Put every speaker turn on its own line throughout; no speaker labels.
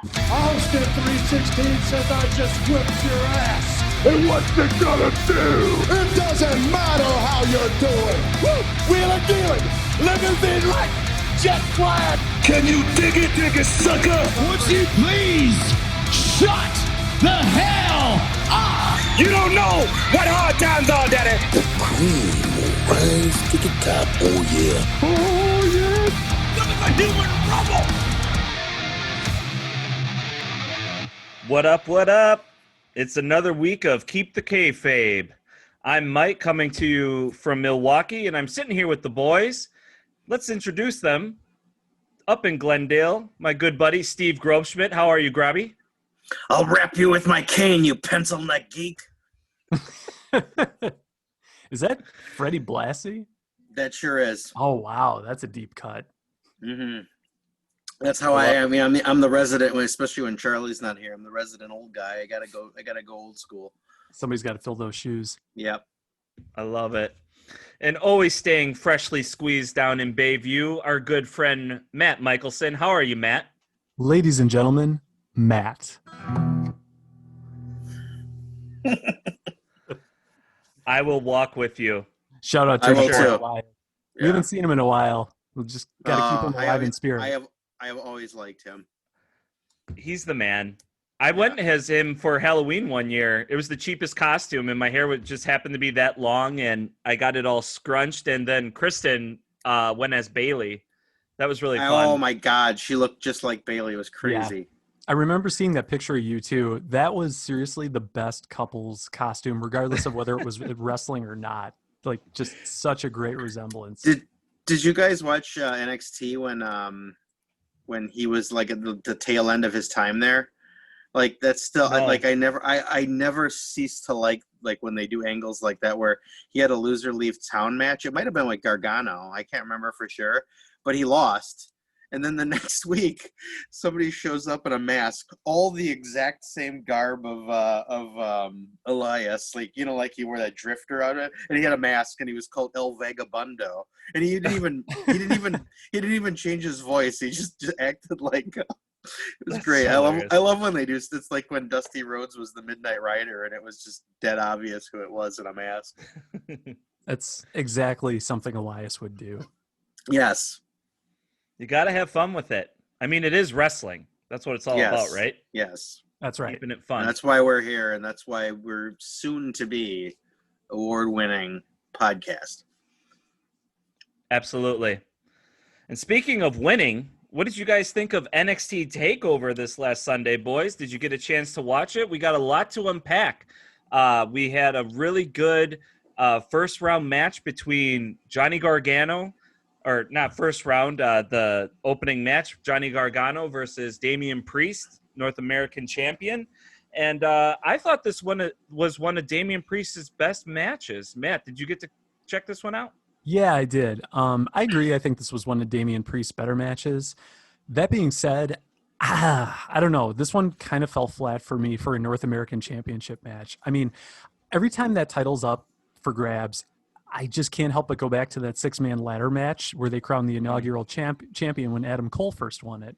Austin 316 says I just whipped your ass.
And what's it gonna do?
It doesn't matter how you're doing. Woo! Wheeling, dealing, limousine right, jet flying.
Can you dig it, sucker?
Would you please shut the hell up?
You don't know what hard times are, Daddy.
The cream will rise to the top, oh yeah.
Oh, yeah.
Look at the human rubble.
What up, what up? It's another week of Keep the Kayfabe. I'm Mike, coming to you from Milwaukee, and I'm sitting here with the boys. Let's introduce them. Up in Glendale, my good buddy, Steve Grobschmidt. How are you, Grabby?
I'll wrap you with my cane, you pencil neck geek.
Is that Freddie Blassie?
That sure is.
Oh, wow. That's a deep cut.
Mm-hmm. That's how I am. I mean, I'm the resident, especially when Charlie's not here. I'm the resident old guy. I gotta go old school.
Somebody's got to fill those shoes.
Yep.
I love it. And always staying freshly squeezed down in Bayview, our good friend Matt Michelson. How are you, Matt?
Ladies and gentlemen, Matt.
I will walk with you.
Shout out
I
to
will
Matt.
too.
We haven't seen him in a while. We'll just got to keep him alive in spirit.
I have always liked him.
He's the man. I went as him for Halloween one year. It was the cheapest costume, and my hair would just happen to be that long, and I got it all scrunched. And then Kristen went as Bailey. That was really fun.
Oh my God, she looked just like Bailey. It was crazy.
Yeah. I remember seeing that picture of you too. That was seriously the best couple's costume, regardless of whether it was wrestling or not. Like, just such a great resemblance.
Did you guys watch NXT when he was like at the tail end of his time there? Like, that's still
No.
like I never cease to like when they do angles like that where he had a loser leave town match. It might have been like Gargano. I can't remember for sure, but he lost. And then the next week, somebody shows up in a mask, all the exact same garb of Elias, like he wore that drifter out of it, and he had a mask, and he was called El Vagabundo, and he didn't even change his voice. He just acted like it was
That's
great.
hilarious.
I love when they do. It's like when Dusty Rhodes was the Midnight Rider, and it was just dead obvious who it was in a mask.
That's exactly something Elias would do.
Yes.
You got to have fun with it. I mean, it is wrestling. That's what it's all
Yes.
about, right?
Yes.
That's right.
Keeping it fun.
And that's why we're here, and that's why we're soon to be award-winning podcast.
Absolutely. And speaking of winning, what did you guys think of NXT TakeOver this last Sunday, boys? Did you get a chance to watch it? We got a lot to unpack. We had a really good first-round match between Johnny Gargano, or not first round, the opening match, Johnny Gargano versus Damian Priest, North American champion. And I thought this one was one of Damian Priest's best matches. Matt, did you get to check this one out?
Yeah, I did. I agree. I think this was one of Damian Priest's better matches. That being said, I don't know. This one kind of fell flat for me for a North American Championship match. I mean, every time that title's up for grabs, I just can't help but go back to that six-man ladder match where they crowned the inaugural champion when Adam Cole first won it.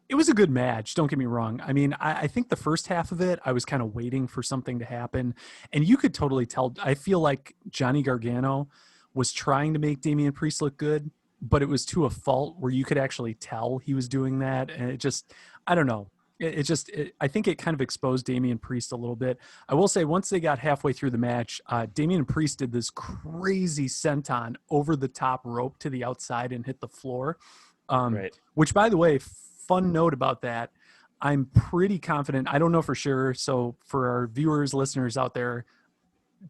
It was a good match, don't get me wrong. I mean, I think the first half of it, I was kind of waiting for something to happen. And you could totally tell, I feel like Johnny Gargano was trying to make Damian Priest look good, but it was to a fault where you could actually tell he was doing that. And it just, I don't know. I think it kind of exposed Damian Priest a little bit. I will say once they got halfway through the match, Damian Priest did this crazy senton over the top rope to the outside and hit the floor.
Right.
Which, by the way, fun note about that, I'm pretty confident. I don't know for sure. So for our viewers, listeners out there,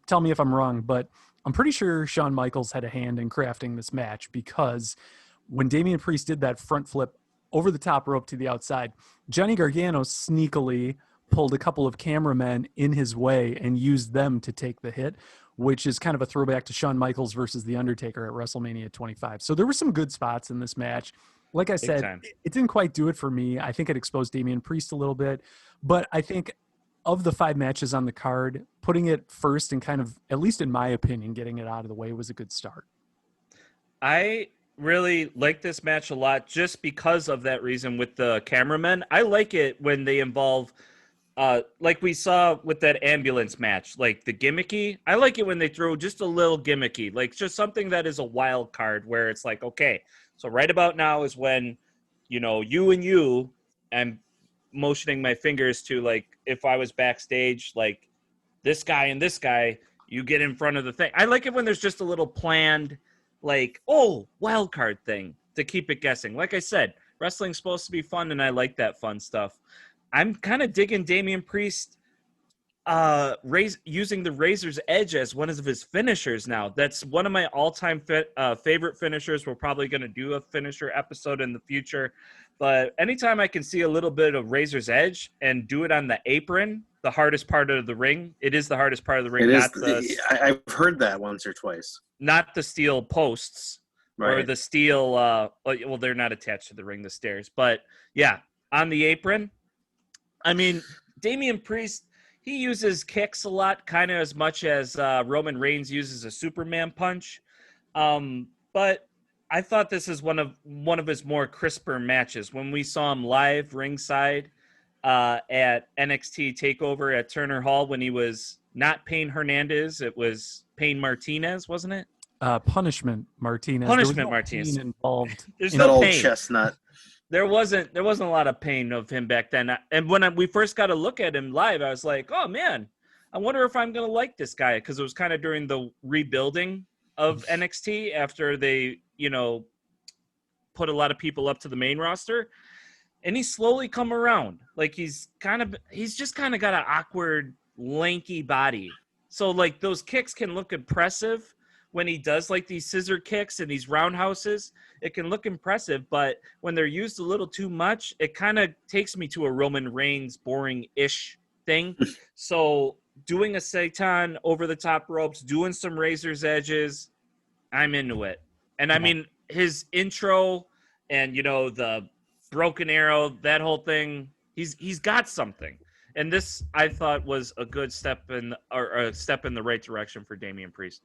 tell me if I'm wrong, but I'm pretty sure Shawn Michaels had a hand in crafting this match, because when Damian Priest did that front flip over the top rope to the outside, Johnny Gargano sneakily pulled a couple of cameramen in his way and used them to take the hit, which is kind of a throwback to Shawn Michaels versus The Undertaker at WrestleMania 25. So there were some good spots in this match. Like I said, it didn't quite do it for me. I think it exposed Damian Priest a little bit, but I think of the 5 matches on the card, putting it first and kind of, at least in my opinion, getting it out of the way was a good start.
I really like this match a lot just because of that reason with the cameramen. I like it when they involve, like we saw with that ambulance match, like the gimmicky. I like it when they throw just a little gimmicky, like just something that is a wild card where it's like, okay, so right about now is when, you and you, I'm motioning my fingers to, like, if I was backstage, like this guy and this guy, you get in front of the thing. I like it when there's just a little planned, like, wild card thing to keep it guessing. Like I said, wrestling's supposed to be fun, and I like that fun stuff. I'm kind of digging Damian Priest using the Razor's Edge as one of his finishers now. That's one of my all-time favorite finishers. We're probably going to do a finisher episode in the future. But anytime I can see a little bit of Razor's Edge and do it on the apron, the hardest part of the ring, it is the hardest part of the ring.
I've heard that once or twice.
Not the steel posts,
right,
or the steel, well, they're not attached to the ring, the stairs. But, yeah, on the apron, I mean, Damian Priest, he uses kicks a lot, kind of as much as Roman Reigns uses a Superman punch. But I thought this is one of his more crisper matches. When we saw him live ringside at NXT TakeOver at Turner Hall, when he was not Payne Hernandez, it was Payne Martinez, wasn't it?
Punishment Martinez.
Punishment Martinez
involved.
There's
that
no
old
pain.
chestnut.
There wasn't a lot of pain of him back then. And when we first got to look at him live, I was like, oh man, I wonder if I'm going to like this guy. Because it was kind of during the rebuilding of NXT after they, put a lot of people up to the main roster. And he's slowly come around. Like he's just kind of got an awkward, lanky body. So like those kicks can look impressive when he does like these scissor kicks and these roundhouses. It can look impressive, but when they're used a little too much, it kind of takes me to a Roman Reigns boring-ish thing. So doing a Seitan over the top ropes, doing some Razor's Edges, I'm into it. And I mean, his intro and, the broken arrow, that whole thing, he's got something. And this, I thought, was a good step in the right direction for Damian Priest.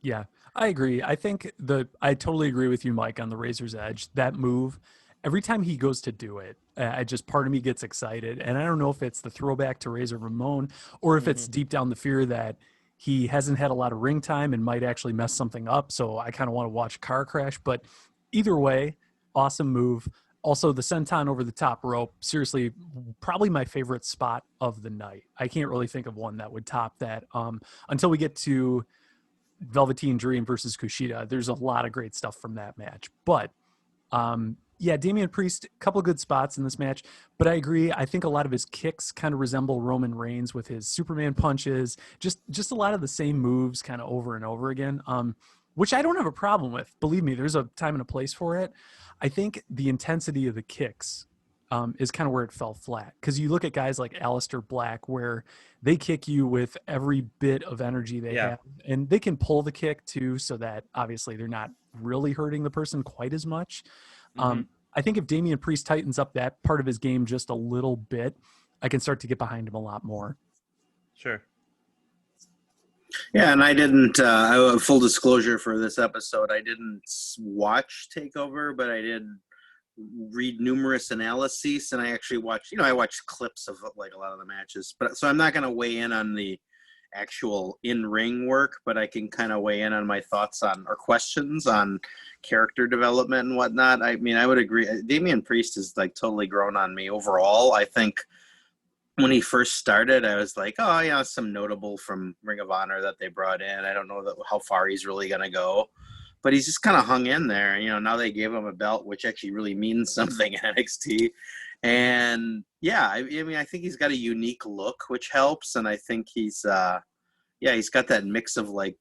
Yeah, I agree. I think I totally agree with you, Mike, on the Razor's Edge. That move, every time he goes to do it, part of me gets excited. And I don't know if it's the throwback to Razor Ramon or if it's deep down the fear that he hasn't had a lot of ring time and might actually mess something up. So I kind of want to watch a car crash. But either way, awesome move. Also, the senton over the top rope, seriously, probably my favorite spot of the night. I can't really think of one that would top that until we get to Velveteen Dream versus Kushida. There's a lot of great stuff from that match. But, Damian Priest, a couple of good spots in this match. But I agree. I think a lot of his kicks kind of resemble Roman Reigns with his Superman punches. Just a lot of the same moves kind of over and over again, which I don't have a problem with. Believe me, there's a time and a place for it. I think the intensity of the kicks is kind of where it fell flat. Because you look at guys like Aleister Black, where they kick you with every bit of energy they have. And they can pull the kick, too, so that obviously they're not really hurting the person quite as much. I think if Damian Priest tightens up that part of his game just a little bit, I can start to get behind him a lot more.
Sure.
Yeah, and I didn't, full disclosure for this episode, I didn't watch TakeOver, but I did read numerous analyses, and I actually watched, I watched clips of like a lot of the matches. But so I'm not going to weigh in on the actual in-ring work, but I can kind of weigh in on my thoughts on, or questions on, character development and whatnot. I mean, I would agree. Damian Priest is like totally grown on me overall. I think when he first started, I was like, oh yeah, some notable from Ring of Honor that they brought in. I don't know how far he's really going to go, but he's just kind of hung in there. Now they gave him a belt, which actually really means something in NXT. And yeah, I mean, I think he's got a unique look, which helps. And I think he's got that mix of like,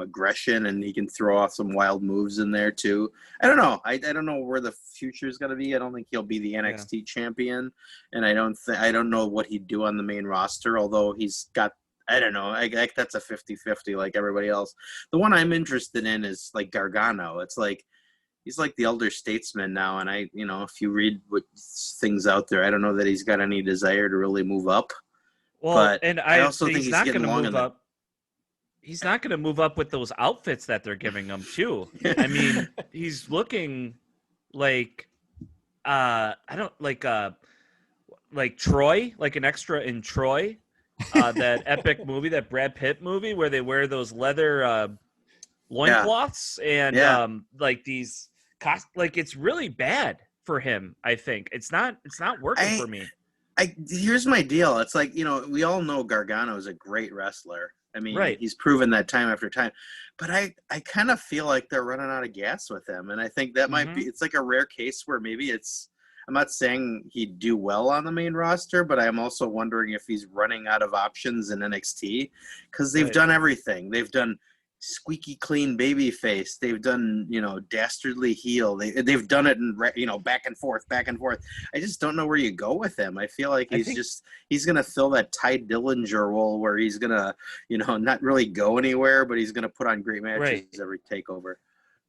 aggression, and he can throw off some wild moves in there too. I don't know. I don't know where the future is going to be. I don't think he'll be the NXT champion. And I don't know what he'd do on the main roster, although he's got, I don't know. That's a 50-50 like everybody else. The one I'm interested in is like Gargano. It's like, he's like the elder statesman now. And if you read what things out there, I don't know that he's got any desire to really move up.
Well,
but
and
I also think he's
not
getting
going to
long
move up. he's not going to move up with those outfits that they're giving him too. I mean, he's looking like I don't like Troy, like an extra in Troy, that epic movie, that Brad Pitt movie where they wear those leather loincloths and like these like it's really bad for him. I think it's not working for me.
Here's my deal. It's like, we all know Gargano is a great wrestler. I mean,
Right.
He's proven that time after time. But I kind of feel like they're running out of gas with him. And I think that might be, it's like a rare case where maybe I'm not saying he'd do well on the main roster, but I'm also wondering if he's running out of options in NXT because they've done everything. They've done squeaky clean baby face. They've done, dastardly heel. They've done it in, back and forth. I just don't know where you go with him. I feel like he's going to fill that Ty Dillinger role where he's going to, not really go anywhere, but he's going to put on great matches every takeover.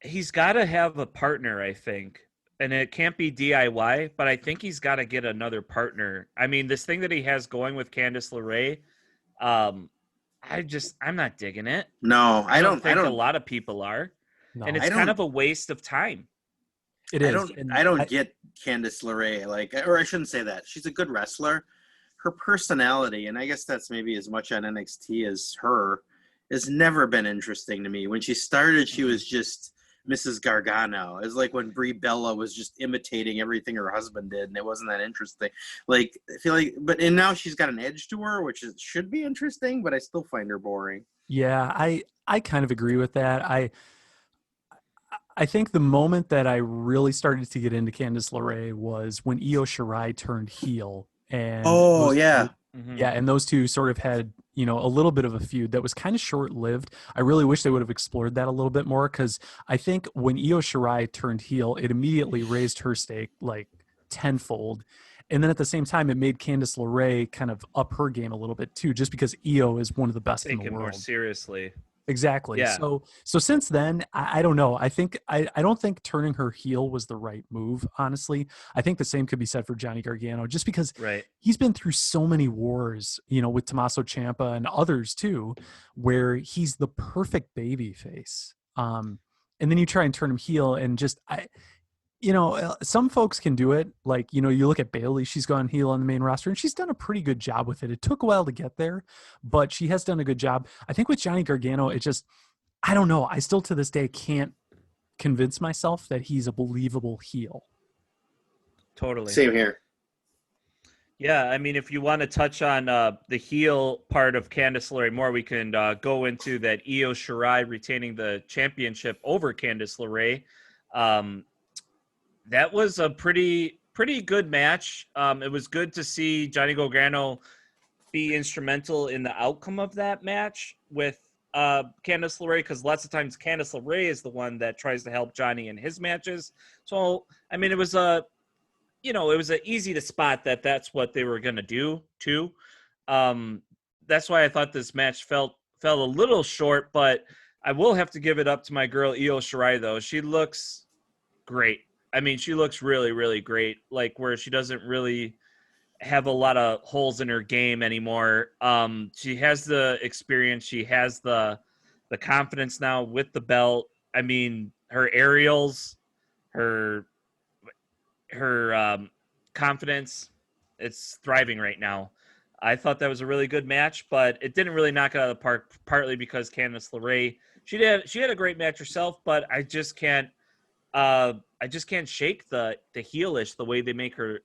He's got to have a partner, I think. And it can't be DIY, but I think he's got to get another partner. I mean, this thing that he has going with Candice LeRae, I'm not digging it.
No, I don't
think a lot of people are.
No,
and it's kind of a waste of time.
It is.
I don't get Candice LeRae, or I shouldn't say that. She's a good wrestler. Her personality, and I guess that's maybe as much on NXT as her, has never been interesting to me. When she started, she was just Mrs. Gargano. It's like when Brie Bella was just imitating everything her husband did, and it wasn't that interesting. Like, I feel like, and now she's got an edge to her, which should be interesting, but I still find her boring.
Yeah, I kind of agree with that. I think the moment that I really started to get into Candice LeRae was when Io Shirai turned heel. And and those two sort of had, a little bit of a feud that was kind of short-lived. I really wish they would have explored that a little bit more because I think when Io Shirai turned heel, it immediately raised her stake like tenfold. And then at the same time, it made Candice LeRae kind of up her game a little bit too, just because Io is one of the best in the world.
More seriously.
Exactly. Yeah. So since then, I don't know. I think I don't think turning her heel was the right move, honestly. I think the same could be said for Johnny Gargano, just because he's been through so many wars, with Tommaso Ciampa and others too, where he's the perfect baby face. And then you try and turn him heel and just some folks can do it. Like, you look at Bayley, she's gone heel on the main roster and she's done a pretty good job with it. It took a while to get there, but she has done a good job. I think with Johnny Gargano, I don't know. I still to this day can't convince myself that he's a believable heel.
Totally.
Same here.
Yeah, I mean, if you want to touch on the heel part of Candice LeRae more, we can go into that Io Shirai retaining the championship over Candice LeRae. That was a pretty good match. It was good to see Johnny Gargano be instrumental in the outcome of that match with Candice LeRae, because lots of times Candice LeRae is the one that tries to help Johnny in his matches. So, I mean, it was easy to spot that that's what they were going to do too. That's why I thought this match fell a little short, but I will have to give it up to my girl Io Shirai though. She looks great. I mean, she looks really, really great, like where she doesn't really have a lot of holes in her game anymore. She has the experience. She has the confidence now with the belt. I mean, her aerials, her confidence, it's thriving right now. I thought that was a really good match, but it didn't really knock it out of the park, partly because Candice LeRae, she had a great match herself, but I just can't shake the heelish, the way they make her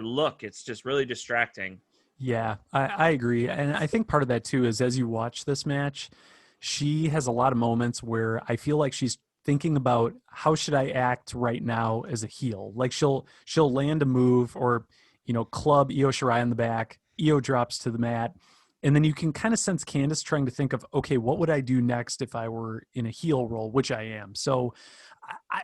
look. It's just really distracting.
Yeah, I agree. And I think part of that too is as you watch this match, she has a lot of moments where I feel like she's thinking about how should I act right now as a heel. Like she'll land a move or, club Io Shirai in the back. Io drops to the mat. And then you can kind of sense Candice trying to think of, okay, what would I do next if I were in a heel role, which I am. So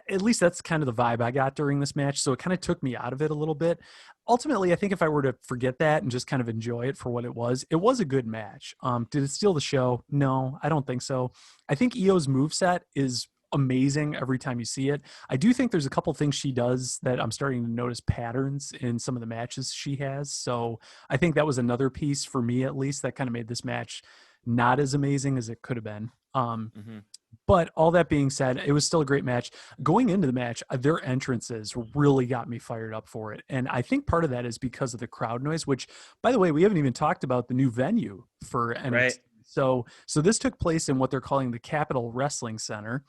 at least that's kind of the vibe I got during this match. So it kind of took me out of it a little bit. Ultimately, I think if I were to forget that and just kind of enjoy it for what it was a good match. Did it steal the show? No, I don't think so. I think Io's moveset is amazing every time you see it. I do think there's a couple things she does that I'm starting to notice patterns in some of the matches she has. So I think that was another piece for me, at least, that kind of made this match not as amazing as it could have been.
Mm-hmm.
But all that being said, it was still a great match. Going into the match, their entrances really got me fired up for it. And I think part of that is because of the crowd noise, which, by the way, we haven't even talked about the new venue for NXT.
Right.
So this took place in what they're calling the Capitol Wrestling Center.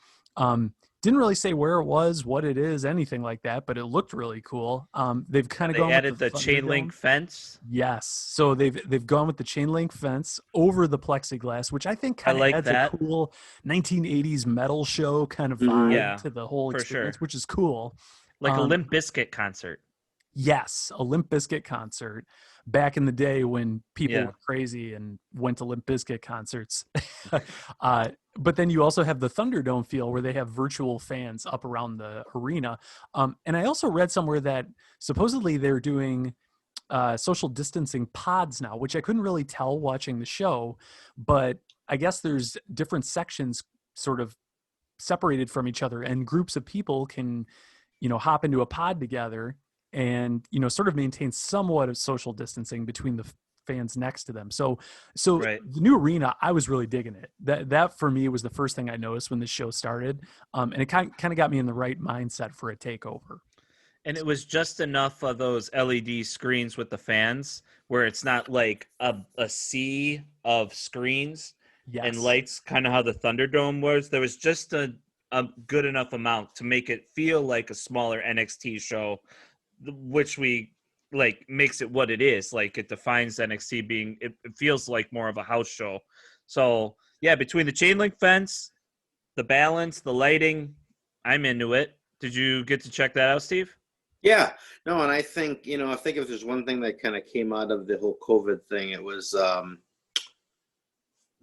Didn't really say where it was, what it is, anything like that, but it looked really cool. They've kind of
They added the chain link fence.
Yes. So they've gone with the chain link fence over the plexiglass, which I think kind of
like
adds
that.
a cool 1980s metal show kind of vibe
Yeah,
to the whole
for
experience,
sure.
which is cool.
Like a Limp Bizkit concert.
Yes, a Limp Bizkit concert back in the day when people
Yeah.
were crazy and went to Limp Bizkit concerts. But then you also have the Thunderdome feel where they have virtual fans up around the arena. And I also read somewhere that supposedly they're doing social distancing pods now, which I couldn't really tell watching the show, but I guess there's different sections sort of separated from each other, and groups of people can, hop into a pod together and, sort of maintain somewhat of social distancing between the fans next to them. So
Right.
the new arena, I was really digging it. That for me was the first thing I noticed when the show started. And it kind of got me in the right mindset for a takeover.
And it was just enough of those LED screens with the fans where it's not like a sea of screens
Yes.
and lights, kind of how the Thunderdome was. There was just a good enough amount to make it feel like a smaller NXT show, which makes it what it is. Like, it defines NXT being, it feels like more of a house show. So yeah, between the chain link fence, the balance, the lighting, I'm into it. Did you get to check that out, Steve?
Yeah, no, and I think if there's one thing that kind of came out of the whole COVID thing, it was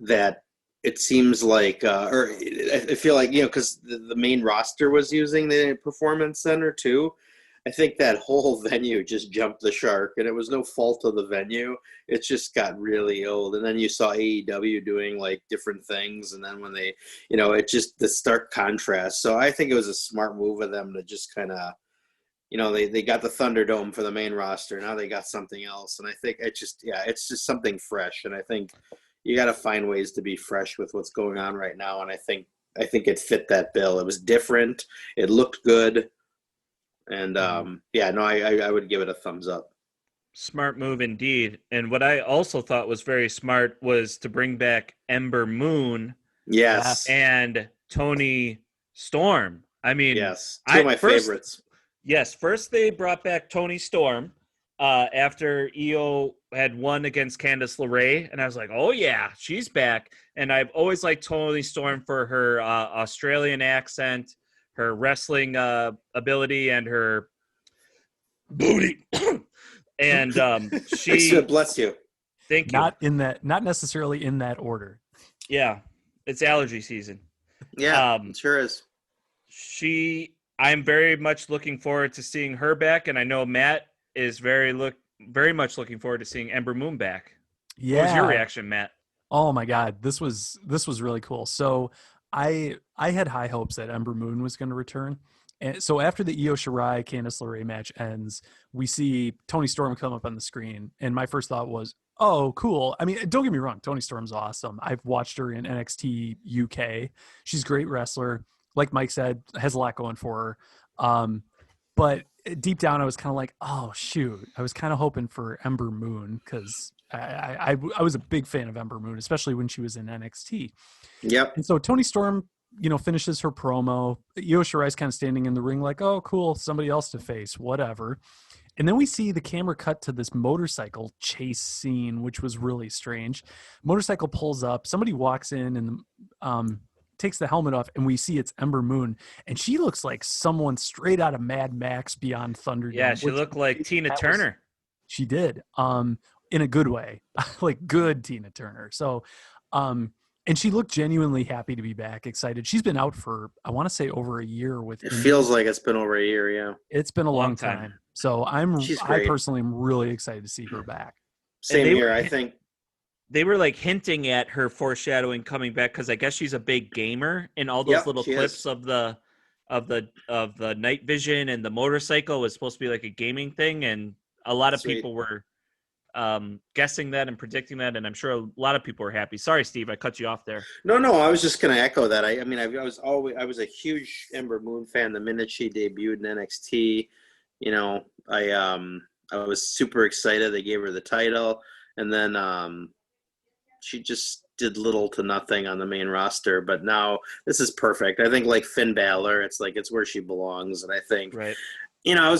that it seems like, or I feel like, because the main roster was using the Performance Center too. I think that whole venue just jumped the shark, and it was no fault of the venue. It just got really old. And then you saw AEW doing like different things, and then when they, it just the stark contrast. So I think it was a smart move of them to just kind of, they got the Thunderdome for the main roster. Now they got something else, and I think it's just something fresh. And I think you got to find ways to be fresh with what's going on right now. And I think it fit that bill. It was different. It looked good. And I would give it a thumbs up.
Smart move indeed. And what I also thought was very smart was to bring back Ember Moon.
Yes.
And Tony Storm. I mean,
yes, two of my favorites.
Yes, first they brought back Tony Storm after Io had won against Candice LeRae, and I was like, oh yeah, she's back. And I've always liked Tony Storm for her Australian accent, her wrestling ability, and her booty. And she
bless you.
Thank you.
Not necessarily in that order.
Yeah, it's allergy season.
Yeah, it sure is.
I'm very much looking forward to seeing her back, and I know Matt is very much looking forward to seeing Ember Moon back.
Yeah.
What was your reaction, Matt?
Oh my God, this was really cool. So I had high hopes that Ember Moon was going to return. And so after the Io Shirai Candice LeRae match ends, we see Tony Storm come up on the screen, and my first thought was, oh, cool. I mean, don't get me wrong, Tony Storm's awesome. I've watched her in NXT UK. She's a great wrestler. Like Mike said, has a lot going for her. But deep down, I was kind of like, oh, shoot. I was kind of hoping for Ember Moon because I was a big fan of Ember Moon, especially when she was in NXT.
Yep.
And so Tony Storm, finishes her promo. Io Shirai's kind of standing in the ring like, oh, cool, somebody else to face, whatever. And then we see the camera cut to this motorcycle chase scene, which was really strange. Motorcycle pulls up. Somebody walks in and takes the helmet off, and we see it's Ember Moon. And she looks like someone straight out of Mad Max Beyond Thunderdome.
Yeah, she looked like Tina Turner.
She did, in a good way, like good Tina Turner. So, and she looked genuinely happy to be back, excited. She's been out for, I want to say, over a year with
It feels like it's been over a year, yeah.
It's been a long time. So I personally am really excited to see her back.
Same here, I think.
They were like hinting at her foreshadowing coming back because I guess she's a big gamer, and all those little clips of the night vision and the motorcycle was supposed to be like a gaming thing, and a lot of people were guessing that and predicting that, and I'm sure a lot of people are happy. Sorry, Steve, I cut you off there.
No, I was just going to echo that. I mean, I was a huge Ember Moon fan the minute she debuted in NXT. You know, I was super excited. They gave her the title, and then she just did little to nothing on the main roster. But now this is perfect. I think like Finn Balor, it's where she belongs, and I think.
Right.
You know,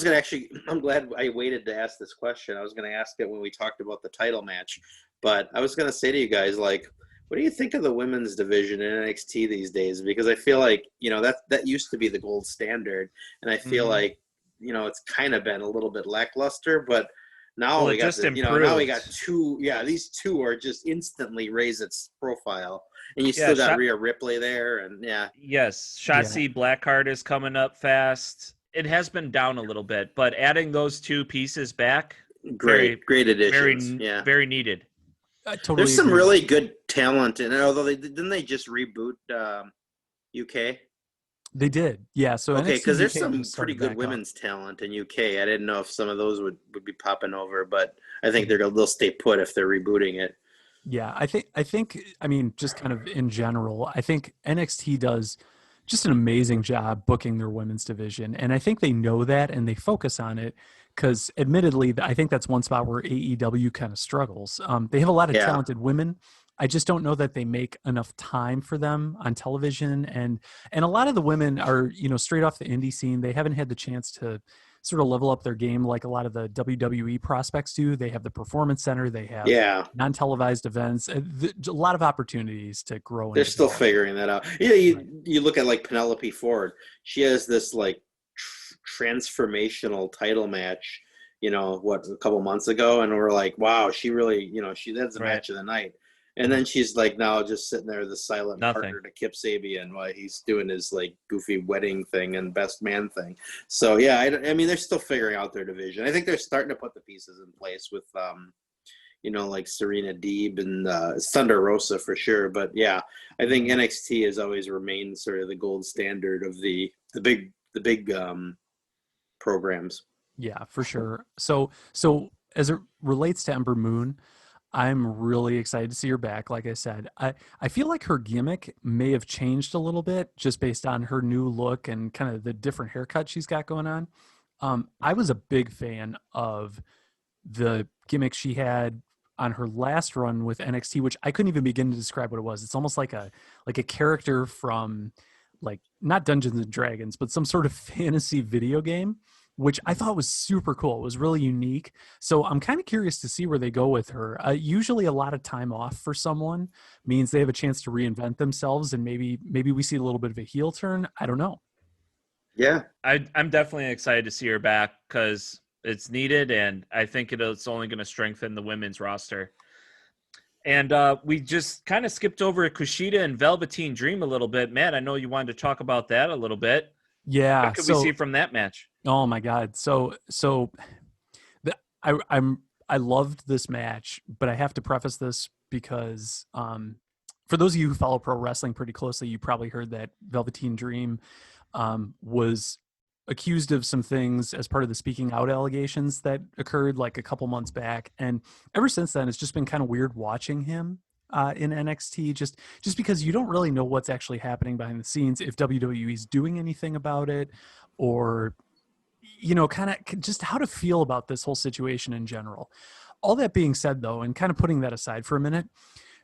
I'm glad I waited to ask this question. I was going to ask it when we talked about the title match, but I was going to say to you guys, like, what do you think of the women's division in NXT these days? Because I feel like, you know, that used to be the gold standard, and I feel like, you know, it's kind of been a little bit lackluster, but now we got two. Yeah, these two are just instantly raise its profile, and you still got Rhea Ripley there, and
Yes, Shotzi Blackheart is coming up fast. It has been down a little bit, but adding those two pieces back,
great additions.
Very needed.
Totally
There's some
agree.
really good talent, and although they just reboot UK.
They did, yeah. So
okay, because there's
UK
some
just started
pretty good
back
women's talent in UK. I didn't know if some of those would be popping over, but I think they'll stay put if they're rebooting it.
Yeah, I think I mean, just kind of in general, I think NXT does just an amazing job booking their women's division. And I think they know that and they focus on it because admittedly, I think that's one spot where AEW kind of struggles. They have a lot of talented women. I just don't know that they make enough time for them on television. And a lot of the women are, you know, straight off the indie scene. They haven't had the chance to sort of level up their game like a lot of the WWE prospects do. They have the Performance Center. They have non-televised events. A lot of opportunities to grow.
They're still figuring that out. Yeah, you look at like Penelope Ford. She has this like transformational title match, you know, a couple months ago, and we're like, wow, she really, you know, that's the match of the night. And then she's like now just sitting there, the silent partner to Kip Sabian while he's doing his like goofy wedding thing and best man thing. So yeah, I mean they're still figuring out their division. I think they're starting to put the pieces in place with, you know, like Serena Deeb and Thunder Rosa for sure. But yeah, I think NXT has always remained sort of the gold standard of the big programs.
Yeah, for sure. So as it relates to Ember Moon, I'm really excited to see her back. Like I said, I feel like her gimmick may have changed a little bit just based on her new look and kind of the different haircut she's got going on. I was a big fan of the gimmick she had on her last run with NXT, which I couldn't even begin to describe what it was. It's almost like a character from like not Dungeons and Dragons, but some sort of fantasy video game, which I thought was super cool. It was really unique. So I'm kind of curious to see where they go with her. Usually a lot of time off for someone means they have a chance to reinvent themselves, and maybe we see a little bit of a heel turn. I don't know.
Yeah.
I'm definitely excited to see her back because it's needed, and I think it's only going to strengthen the women's roster. And we just kind of skipped over Kushida and Velveteen Dream a little bit. Matt, I know you wanted to talk about that a little bit.
Yeah.
What could we see from that match?
Oh my God. I loved this match, but I have to preface this because for those of you who follow pro wrestling pretty closely, you probably heard that Velveteen Dream was accused of some things as part of the speaking out allegations that occurred like a couple months back. And ever since then, it's just been kind of weird watching him in NXT, just because you don't really know what's actually happening behind the scenes, if WWE's doing anything about it, or, you know, kind of just how to feel about this whole situation in general. All that being said, though, and kind of putting that aside for a minute,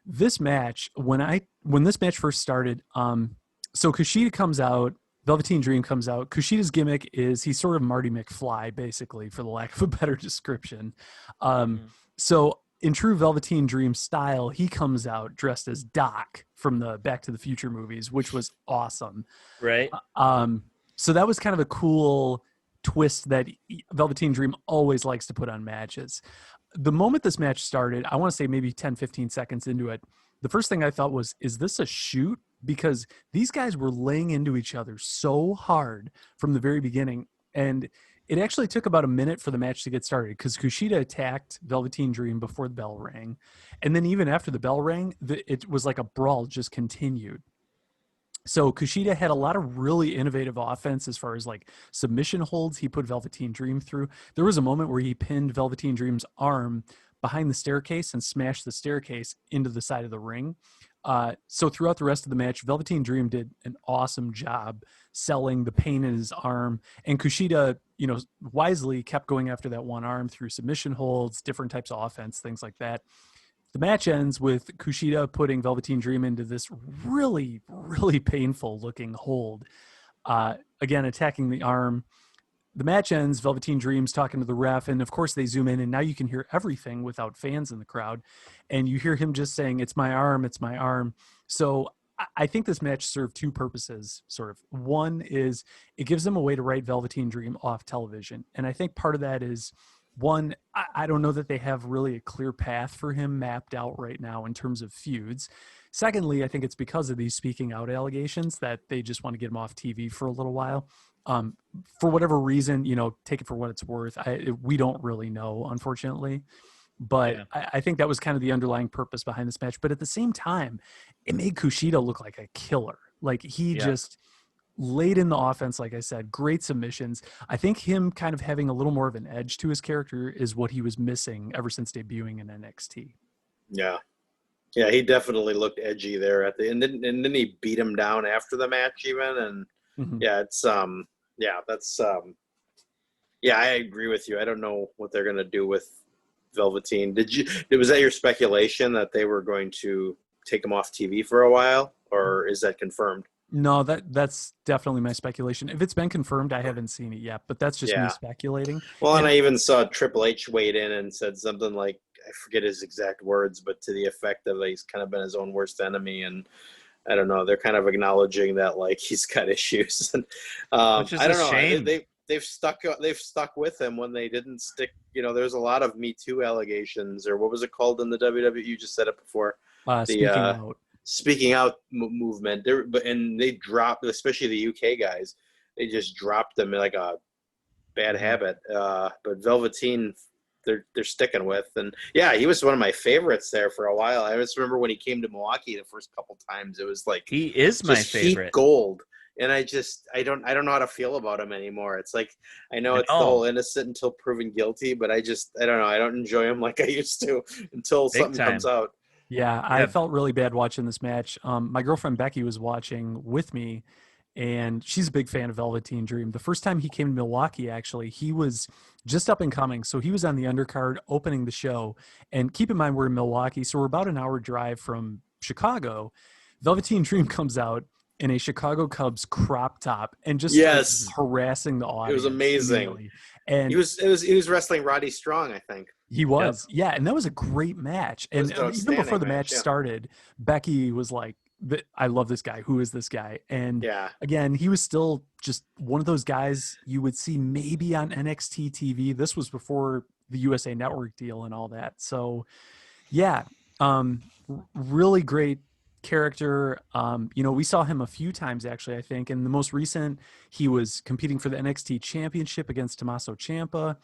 this match, when this match first started, so Kushida comes out, Velveteen Dream comes out. Kushida's gimmick is he's sort of Marty McFly, basically, for the lack of a better description. So in true Velveteen Dream style, he comes out dressed as Doc from the Back to the Future movies, which was awesome.
Right.
So that was kind of a cool twist that Velveteen Dream always likes to put on matches. The moment this match started, I want to say maybe 10, 15 seconds into it, the first thing I thought was, is this a shoot? Because these guys were laying into each other so hard from the very beginning. And it actually took about a minute for the match to get started because Kushida attacked Velveteen Dream before the bell rang. And then even after the bell rang, it was like a brawl just continued. So Kushida had a lot of really innovative offense as far as like submission holds he put Velveteen Dream through. There was a moment where he pinned Velveteen Dream's arm, behind the staircase and smashed the staircase into the side of the ring. So throughout the rest of the match, Velveteen Dream did an awesome job selling the pain in his arm, and Kushida, wisely kept going after that one arm through submission holds, different types of offense, things like that. The match ends with Kushida putting Velveteen Dream into this really, really painful looking hold. Again, attacking the arm. The match ends, Velveteen Dream's talking to the ref, and of course they zoom in, and now you can hear everything without fans in the crowd. And you hear him just saying, "It's my arm, it's my arm." So I think this match served two purposes, sort of. One is it gives them a way to write Velveteen Dream off television. And I think part of that is, one, I don't know that they have really a clear path for him mapped out right now in terms of feuds. Secondly, I think it's because of these speaking out allegations that they just want to get him off TV for a little while. For whatever reason, take it for what it's worth. We don't really know, unfortunately. But yeah. I think that was kind of the underlying purpose behind this match. But at the same time, it made Kushida look like a killer. Like he just laid in the offense, like I said, great submissions. I think him kind of having a little more of an edge to his character is what he was missing ever since debuting in NXT.
Yeah. Yeah, he definitely looked edgy there at the end. And then he beat him down after the match even. And it's I agree with you. I don't know what they're gonna do with Velveteen. Was that your speculation that they were going to take him off TV for a while, or is that confirmed?
No, that's definitely my speculation. If it's been confirmed, I haven't seen it yet, but that's just me speculating.
Well, and I even saw Triple H weighed in and said something like, I forget his exact words, but to the effect of he's kind of been his own worst enemy. And I don't know, they're kind of acknowledging that like he's got issues. And
Which is
I don't
a
know.
shame.
They've stuck with him when they didn't stick. There's a lot of Me Too allegations, or what was it called in the WWE? You just said it before. Speaking out movement. And they dropped, especially the UK guys. They just dropped them like a bad habit. But Velveteen, they're sticking with. And yeah, he was one of my favorites there for a while. I just remember when he came to Milwaukee the first couple times, it was like
he is my favorite.
Heat gold. And I don't know how to feel about him anymore. It's like, I know it's the whole innocent until proven guilty, but I don't know. I don't enjoy him like I used to until something comes out.
Yeah, I felt really bad watching this match. My girlfriend Becky was watching with me, and she's a big fan of Velveteen Dream. The first time he came to Milwaukee, actually, he was just up and coming. So he was on the undercard opening the show. And keep in mind, we're in Milwaukee, so we're about an hour drive from Chicago. Velveteen Dream comes out in a Chicago Cubs crop top and just starts harassing the audience.
It was amazing. And he was wrestling Roddy Strong, I think.
He was, and that was a great match. And even before the match started, Becky was like, I love this guy. Who is this guy? And again, he was still just one of those guys you would see maybe on NXT TV. This was before the USA Network deal and all that. So, really great character. We saw him a few times actually, I think. And the most recent, he was competing for the NXT Championship against Tommaso Ciampa.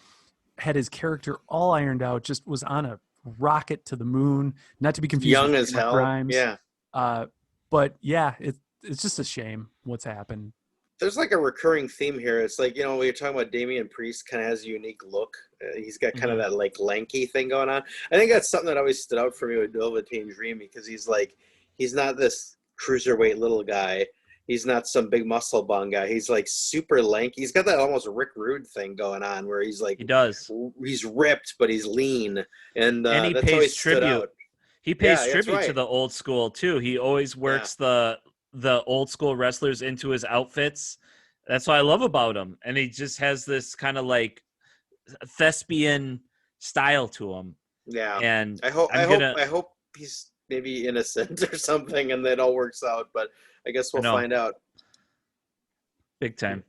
Had his character all ironed out, just was on a rocket to the moon, not to be confused
young
with
as hell.
Grimes. It's just a shame what's happened.
There's like a recurring theme here. It's like, when you're talking about Damian Priest, kind of has a unique look. He's got kind of that like lanky thing going on. I think that's something that always stood out for me with Velveteen Dream, because he's not this cruiserweight little guy. He's not some big muscle bun guy. He's like super lanky. He's got that almost Rick Rude thing going on where he's like,
he does.
He's ripped, but he's lean. And
he
that's
pays tribute. He pays tribute to the old school too. He always works the old school wrestlers into his outfits. That's what I love about him. And he just has this kind of like thespian style to him.
Yeah.
And
I hope he's maybe innocent or something and that all works out, but I guess we'll find out.
Big time.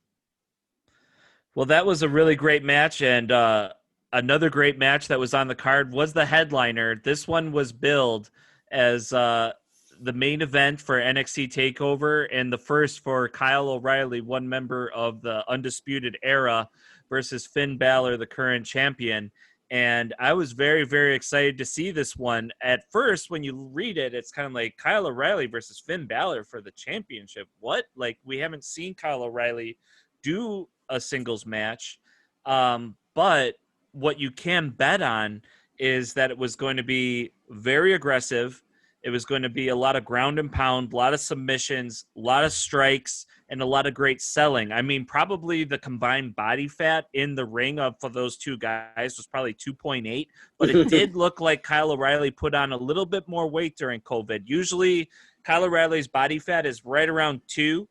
Well, that was a really great match, and another great match that was on the card was the headliner. This one was billed as the main event for NXT TakeOver and the first for Kyle O'Reilly, one member of the Undisputed Era, versus Finn Balor, the current champion. And I was very, very excited to see this one. At first, when you read it, it's kind of like Kyle O'Reilly versus Finn Balor for the championship. What? Like, we haven't seen Kyle O'Reilly do a singles match. But what you can bet on is that it was going to be very aggressive. It was going to be a lot of ground and pound, a lot of submissions, a lot of strikes, and a lot of great selling. I mean, probably the combined body fat in the ring for those two guys was probably 2.8, but it did look like Kyle O'Reilly put on a little bit more weight during COVID. Usually Kyle O'Reilly's body fat is right around 2,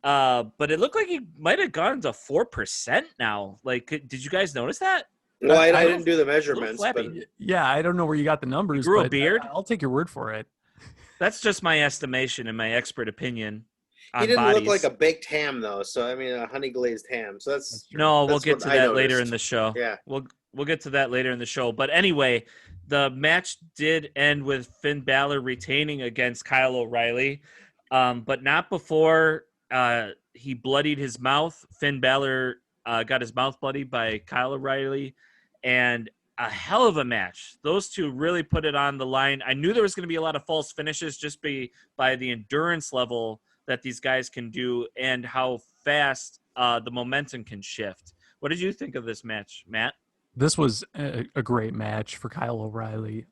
but it looked like he might have gone to 4% now. Like, did you guys notice that?
Well, I
I
didn't do the measurements, but
flappy.
Yeah, I don't know where you got the numbers.
Grew a
but
beard?
I'll take your word for it.
That's just my estimation and my expert opinion on
he didn't
bodies.
look like a baked ham, though. So, I mean, a honey glazed ham. So that's
No, we'll
that's
get
what
to
I
that later
noticed.
in the show.
Yeah.
We'll get to that later in the show. But anyway, the match did end with Finn Balor retaining against Kyle O'Reilly, but not before he bloodied his mouth. Finn Balor got his mouth bloodied by Kyle O'Reilly, and a hell of a match. Those two really put it on the line. I knew there was going to be a lot of false finishes just by the endurance level that these guys can do and how fast the momentum can shift. What did you think of this match, Matt?
This was a great match for Kyle O'Reilly.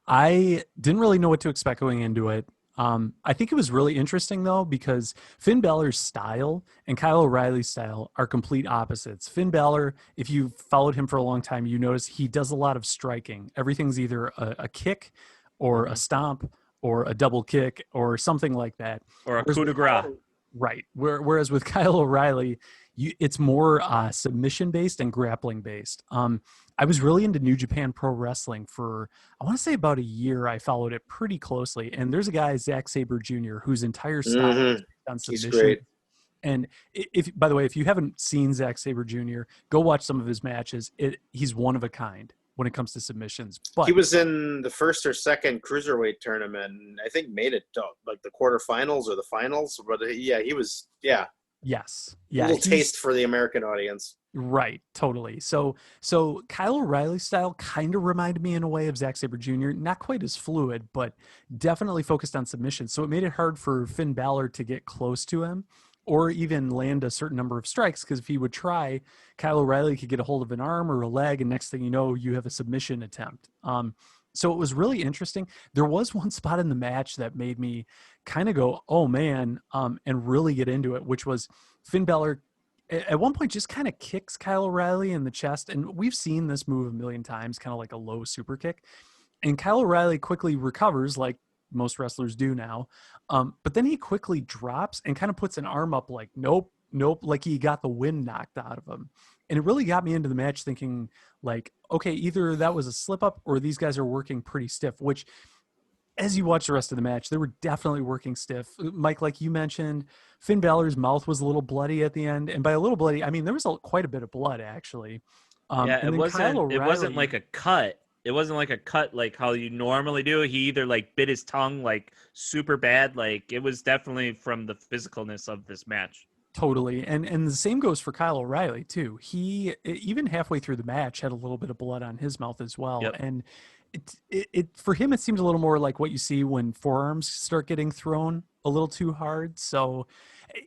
I didn't really know what to expect going into it. I think it was really interesting, though, because Finn Balor's style and Kyle O'Reilly's style are complete opposites. Finn Balor, if you've followed him for a long time, you notice he does a lot of striking. Everything's either a kick or a stomp or a double kick or something like that.
Or a coup de grace.
Right. Whereas with Kyle O'Reilly, it's more submission-based and grappling-based. I was really into New Japan Pro Wrestling for, I want to say about a year. I followed it pretty closely. And there's a guy, Zack Sabre Jr., whose entire style is based on submission.
He's great.
And by the way, if you haven't seen Zack Sabre Jr., go watch some of his matches. He's one of a kind when it comes to submissions. But
He was in the first or second cruiserweight tournament. I think made it like the quarterfinals or the finals. But yeah, he was
yes,
a little taste for the American audience.
Right, totally. So Kyle O'Reilly's style kind of reminded me in a way of Zack Sabre Jr. Not quite as fluid, but definitely focused on submission. So it made it hard for Finn Balor to get close to him or even land a certain number of strikes, because if he would try, Kyle O'Reilly could get a hold of an arm or a leg, and next thing you know, you have a submission attempt. So it was really interesting. There was one spot in the match that made me kind of go, oh man, and really get into it, which was Finn Balor at one point just kind of kicks Kyle O'Reilly in the chest. And we've seen this move a million times, kind of like a low super kick. And Kyle O'Reilly quickly recovers like most wrestlers do now. But then he quickly drops and kind of puts an arm up like, nope, like he got the wind knocked out of him. And it really got me into the match thinking like, okay, either that was a slip up or these guys are working pretty stiff, which as you watch the rest of the match, they were definitely working stiff. Mike, like you mentioned, Finn Balor's mouth was a little bloody at the end. And by a little bloody, I mean, there was quite a bit of blood actually.
It wasn't like a cut. It wasn't like a cut like how you normally do. He either like bit his tongue like super bad. Like it was definitely from the physicalness of this match.
Totally. And the same goes for Kyle O'Reilly too. He, even halfway through the match, had a little bit of blood on his mouth as well.
Yep.
And it for him, it seemed a little more like what you see when forearms start getting thrown a little too hard. So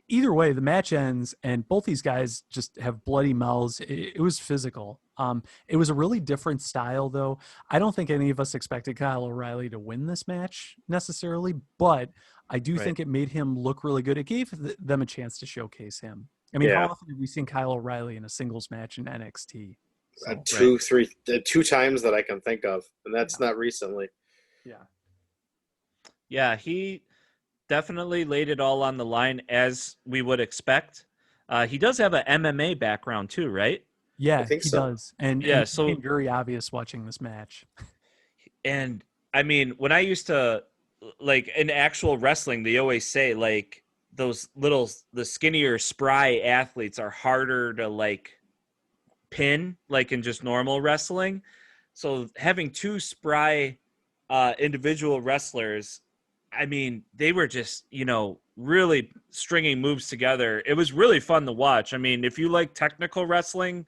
either way, the match ends and both these guys just have bloody mouths. It was physical. It was a really different style though. I don't think any of us expected Kyle O'Reilly to win this match necessarily, but I do think it made him look really good. It gave them a chance to showcase him. I mean, how often have we seen Kyle O'Reilly in a singles match in NXT? So,
two times that I can think of, and that's not recently.
Yeah, he definitely laid it all on the line as we would expect. He does have an MMA background too, right?
Yeah,
I think
he
so.
does. And
so
it became very obvious watching this match.
And I mean, when I used to like in actual wrestling, they always say like the skinnier, spry athletes are harder to like pin, like in just normal wrestling. So having two spry individual wrestlers, I mean, they were just, really stringing moves together. It was really fun to watch. I mean, if you like technical wrestling,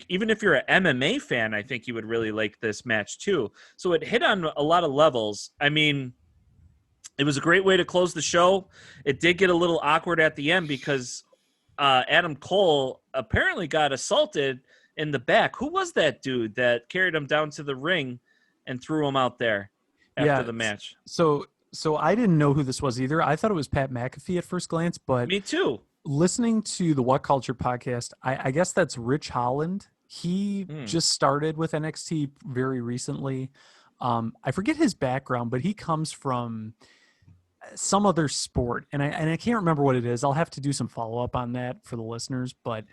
even if you're an MMA fan, I think you would really like this match too. So it hit on a lot of levels. I mean, it was a great way to close the show. It did get a little awkward at the end because Adam Cole apparently got assaulted in the back. Who was that dude that carried him down to the ring and threw him out there after the match?
So I didn't know who this was either. I thought it was Pat McAfee at first glance, but
Me too.
listening to the What Culture podcast, I guess that's Rich Holland. He just started with NXT very recently. I forget his background, but he comes from some other sport, and I can't remember what it is. I'll have to do some follow up on that for the listeners, but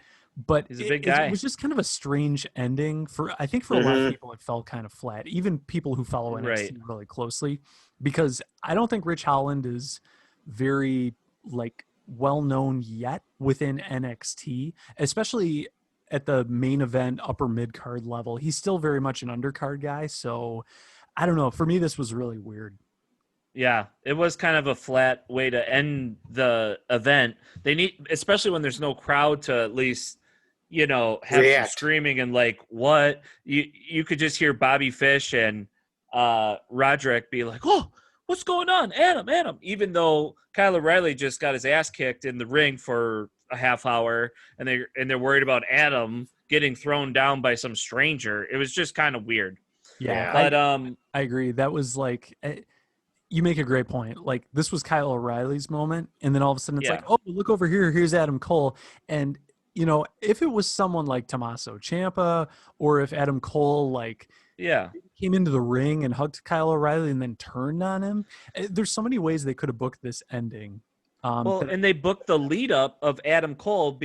He's a big guy.
It was just kind of a strange ending for a lot of people. It felt kind of flat, even people who follow NXT really closely, because I don't think Rich Holland is very well known yet within NXT, especially at the main event upper mid card level. He's still very much an undercard guy, so I don't know. For me, this was really weird.
Yeah, it was kind of a flat way to end the event. They need, especially when there's no crowd, to at least, have some screaming and what? You could just hear Bobby Fish and Roderick be like, "Oh, what's going on? Adam." Even though Kyle O'Reilly just got his ass kicked in the ring for a half hour, and they're worried about Adam getting thrown down by some stranger. It was just kind of weird.
Yeah,
but
I agree. That was you make a great point. This was Kyle O'Reilly's moment, and then all of a sudden it's oh, look over here. Here's Adam Cole. And, if it was someone like Tommaso Ciampa, or if Adam Cole, came into the ring and hugged Kyle O'Reilly and then turned on him, there's so many ways they could have booked this ending.
And they booked the lead up of Adam Cole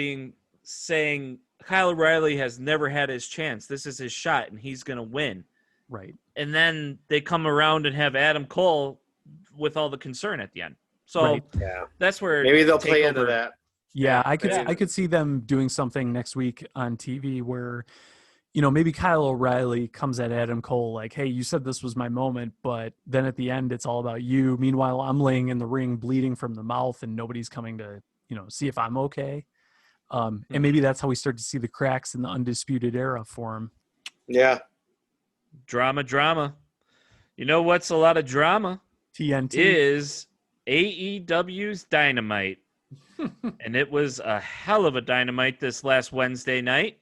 saying Kyle O'Reilly has never had his chance. This is his shot, and he's going to win.
Right.
And then they come around and have Adam Cole with all the concern at the end. So that's where
maybe they'll play into that.
Yeah, I could see them doing something next week on TV where, maybe Kyle O'Reilly comes at Adam Cole "Hey, you said this was my moment, but then at the end it's all about you. Meanwhile, I'm laying in the ring bleeding from the mouth and nobody's coming to, see if I'm okay." And maybe that's how we start to see the cracks in the Undisputed Era form.
Yeah.
Drama. You know what's a lot of drama?
TNT
is AEW's Dynamite. And it was a hell of a Dynamite this last Wednesday night.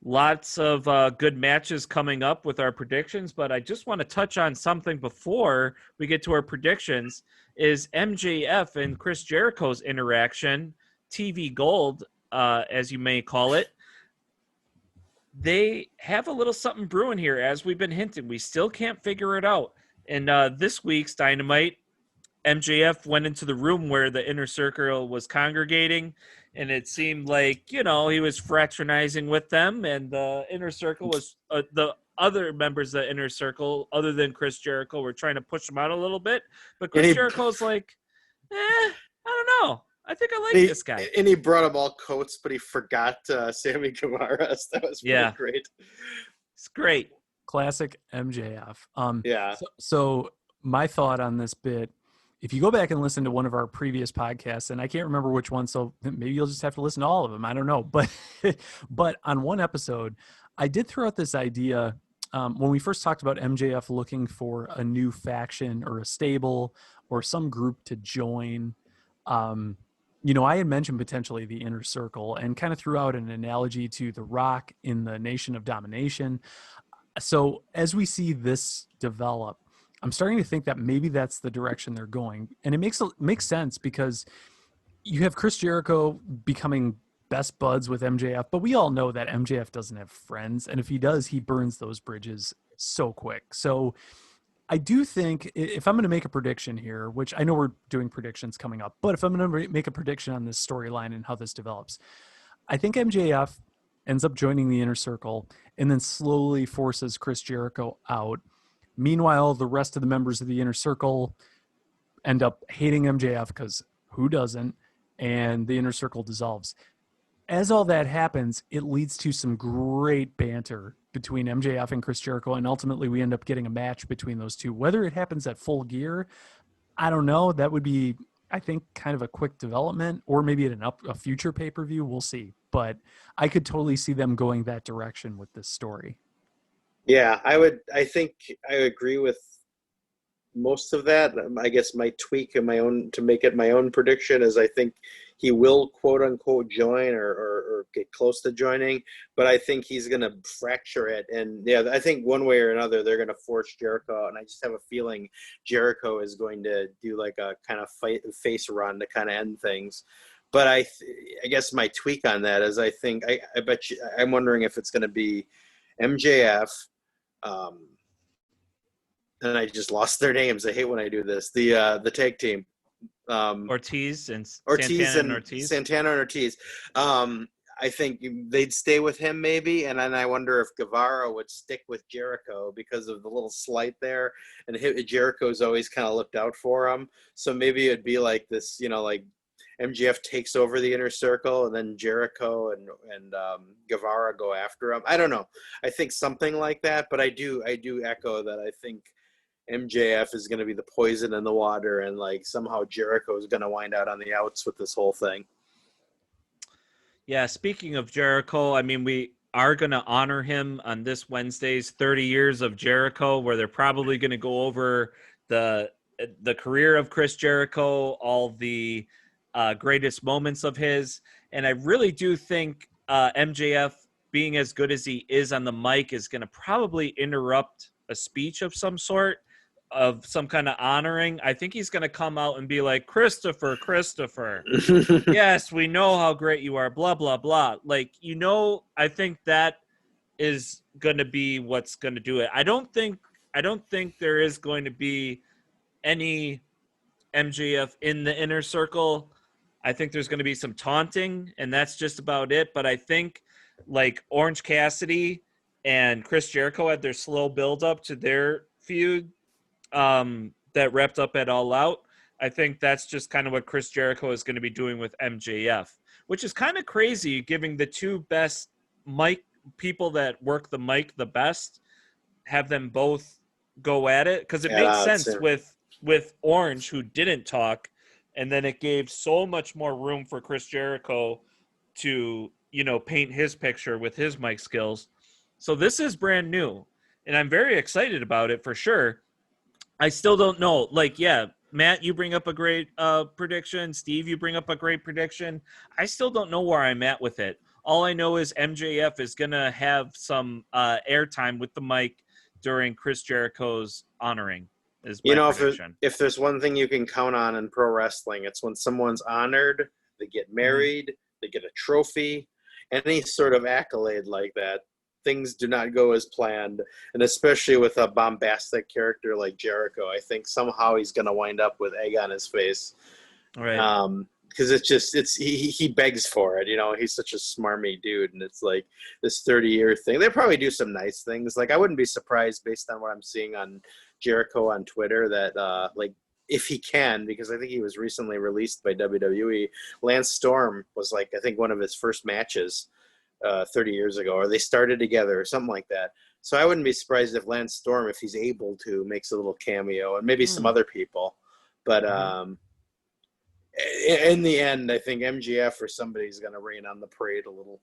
Lots of good matches coming up with our predictions, but I just want to touch on something before we get to our predictions, is MJF and Chris Jericho's interaction, TV Gold, as you may call it. They have a little something brewing here, as we've been hinting. We still can't figure it out. And this week's Dynamite, MJF went into the room where the Inner Circle was congregating, and it seemed like, he was fraternizing with them, and the Inner Circle was the other members of the Inner Circle, other than Chris Jericho, were trying to push him out a little bit. But Chris Jericho's I don't know. I think I like this guy.
And he brought him all coats, but he forgot Sammy Guevara. That was really great.
It's great.
Classic MJF.
Yeah.
So my thought on this bit, if you go back and listen to one of our previous podcasts, and I can't remember which one, so maybe you'll just have to listen to all of them. I don't know. But on one episode, I did throw out this idea when we first talked about MJF looking for a new faction or a stable or some group to join. I had mentioned potentially the Inner Circle and kind of threw out an analogy to The Rock in the Nation of Domination. So as we see this develop, I'm starting to think that maybe that's the direction they're going. And it makes sense because you have Chris Jericho becoming best buds with MJF, but we all know that MJF doesn't have friends. And if he does, he burns those bridges so quick. So I do think if I'm going to make a prediction here, which I know we're doing predictions coming up, but if I'm going to make a prediction on this storyline and how this develops, I think MJF ends up joining the Inner Circle and then slowly forces Chris Jericho out. Meanwhile, the rest of the members of the Inner Circle end up hating MJF because who doesn't? And the Inner Circle dissolves. As all that happens, it leads to some great banter between MJF and Chris Jericho, and ultimately we end up getting a match between those two. Whether it happens at Full Gear, I don't know. That would be, I think, kind of a quick development, or maybe at a future pay-per-view. We'll see. But I could totally see them going that direction with this story.
Yeah, I think I agree with most of that. I guess my tweak and my own to make it my own prediction is I think he will quote unquote join or get close to joining, but I think he's going to fracture it. And yeah, I think one way or another, they're going to force Jericho out. And I just have a feeling Jericho is going to do like a kind of face run to kind of end things. But I guess my tweak on that is I think, I bet you, I'm wondering if it's going to be MJF, and I just lost their names. I hate when I do this. The tag team.
Ortiz and
Santana and Ortiz. I think they'd stay with him maybe, and then I wonder if Guevara would stick with Jericho because of the little slight there, and Jericho's always kind of looked out for him. So maybe it'd be like this, like MJF takes over the inner circle, and then Jericho and Guevara go after him. I don't know. I think something like that, but I do echo that. I think MJF is going to be the poison in the water, and like somehow Jericho is going to wind out on the outs with this whole thing.
Yeah, speaking of Jericho, I mean, we are going to honor him on this Wednesday's 30 years of Jericho, where they're probably going to go over the career of Chris Jericho, all the greatest moments of his. And I really do think MJF, being as good as he is on the mic, is going to probably interrupt a speech of some sort, of some kind of honoring. I think he's going to come out and be like, Christopher, yes, we know how great you are, blah, blah, blah. Like, I think that is going to be what's going to do it. I don't think there is going to be any MJF in the inner circle. I think there's going to be some taunting, and that's just about it. But I think like Orange Cassidy and Chris Jericho had their slow build up to their feud that wrapped up at All Out. I think that's just kind of what Chris Jericho is going to be doing with MJF, which is kind of crazy, giving the two best mic people that work the mic the best, have them both go at it, because it makes sense with Orange, who didn't talk, and then it gave so much more room for Chris Jericho to paint his picture with his mic skills. So this is brand new, and I'm very excited about it for sure. I still don't know. Like, yeah, Matt, you bring up a great prediction. Steve, you bring up a great prediction. I still don't know where I'm at with it. All I know is MJF is going to have some airtime with the mic during Chris Jericho's honoring. Is my prediction.
If there's one thing you can count on in pro wrestling, it's when someone's honored, they get married, they get a trophy, any sort of accolade like that. Things do not go as planned, and especially with a bombastic character like Jericho, I think somehow he's going to wind up with egg on his face.
Right.
Because he begs for it. He's such a smarmy dude, and it's like this 30-year thing. They probably do some nice things. Like, I wouldn't be surprised based on what I'm seeing on Jericho on Twitter that like, if he can, because I think he was recently released by WWE. Lance Storm was like, I think one of his first matches 30 years ago, or they started together or something like that. So I wouldn't be surprised if Lance Storm, if he's able to, makes a little cameo, and maybe some other people. But in the end, I think MJF or somebody's going to rain on the parade a little.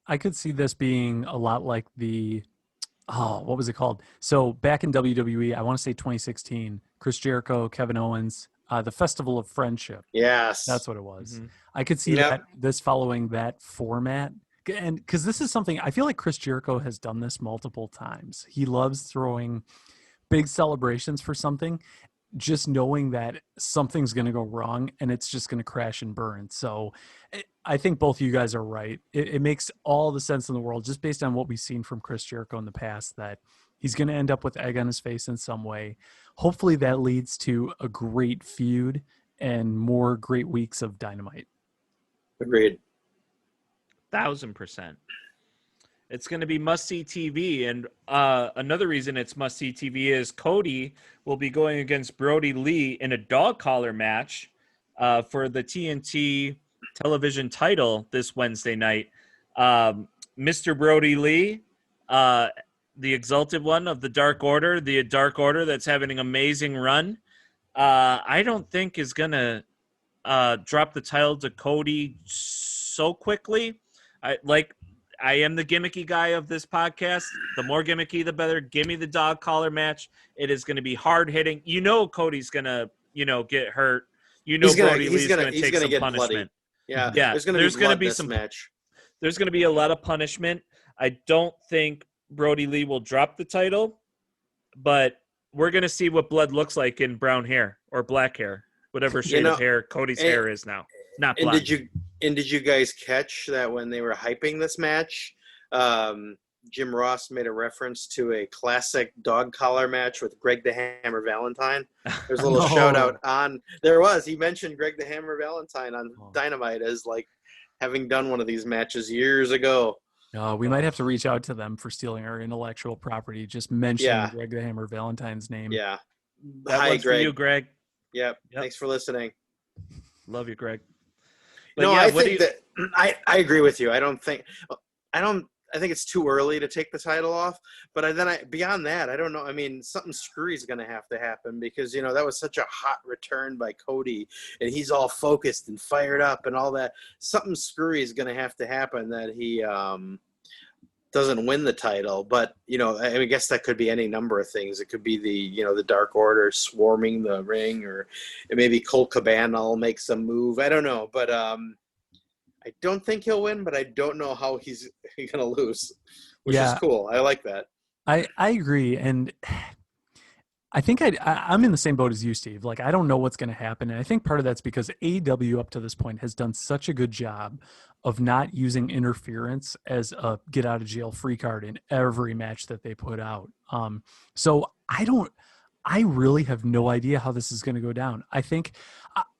I could see this being a lot like what was it called? So back in WWE, I want to say 2016, Chris Jericho, Kevin Owens, the Festival of Friendship.
Yes.
That's what it was. Mm-hmm. I could see this following that format. And because this is something, I feel like Chris Jericho has done this multiple times. He loves throwing big celebrations for something, just knowing that something's going to go wrong and it's just going to crash and burn. So I think both of you guys are right. It makes all the sense in the world, just based on what we've seen from Chris Jericho in the past, that he's going to end up with egg on his face in some way. Hopefully that leads to a great feud and more great weeks of Dynamite.
Agreed.
1,000%. It's going to be must-see TV, and another reason it's must-see TV is Cody will be going against Brody Lee in a dog collar match for the TNT television title this Wednesday night. Mr. Brody Lee, the exalted one of the Dark Order that's having an amazing run, I don't think is going to drop the title to Cody so quickly. I am the gimmicky guy of this podcast. The more gimmicky, the better. Give me the dog collar match. It is going to be hard hitting. Cody's going to, get hurt. Brody Lee's going to take some punishment.
Yeah,
Yeah,
there's gonna be
some
match.
There's going to be a lot of punishment. I don't think Brody Lee will drop the title, but we're going to see what blood looks like in brown hair or black hair, whatever shade of hair Cody's hair is now. Not black.
Did you guys catch that when they were hyping this match? Jim Ross made a reference to a classic dog collar match with Greg the Hammer Valentine. There's a little shout out on there was. He mentioned Greg the Hammer Valentine on Dynamite as like having done one of these matches years ago.
We might have to reach out to them for stealing our intellectual property. Just mentioning Greg the Hammer Valentine's name.
Yeah.
Hi, Greg. For you, Greg.
Yep. Thanks for listening.
Love you, Greg.
But I think that I agree with you. I think it's too early to take the title off, but beyond that, I don't know. I mean, something screwy is going to have to happen because, that was such a hot return by Cody and he's all focused and fired up and all that. Something screwy is going to have to happen that he doesn't win the title. But, I guess that could be any number of things. It could be the Dark Order swarming the ring, or maybe Colt Cabana will make some move. I don't know. But, I don't think he'll win, but I don't know how he's going to lose, which is cool. I like that.
I agree. And I think I'm in the same boat as you, Steve. Like, I don't know what's going to happen. And I think part of that's because AEW up to this point has done such a good job of not using interference as a get out of jail free card in every match that they put out. So I really have no idea how this is going to go down. I think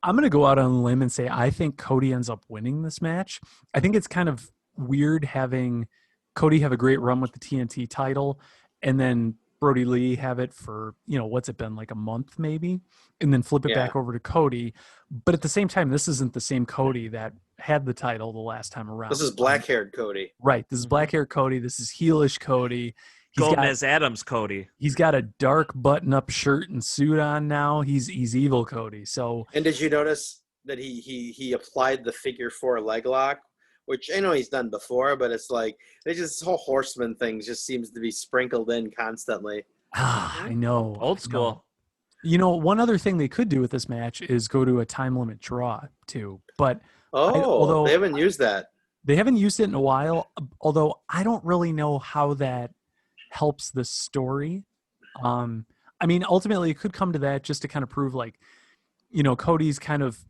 I'm going to go out on a limb and say I think Cody ends up winning this match. I think it's kind of weird having Cody have a great run with the TNT title and then Brody Lee have it for, what's it been, like a month maybe, and then flip it back over to Cody. But at the same time, this isn't the same Cody that had the title the last time around.
This is black-haired Cody.
Right. This is black-haired Cody. This is heelish Cody.
Gomez Adams Cody.
He's got a dark button-up shirt and suit on now. He's evil Cody. So.
And did you notice that he applied the figure 4 leg lock, which I know he's done before, but it's like this whole horseman thing just seems to be sprinkled in constantly.
I know.
Old school.
One other thing they could do with this match is go to a time limit draw too. But
although they haven't used that.
They haven't used it in a while. Although I don't really know how that helps the story. Ultimately it could come to that just to kind of prove Cody's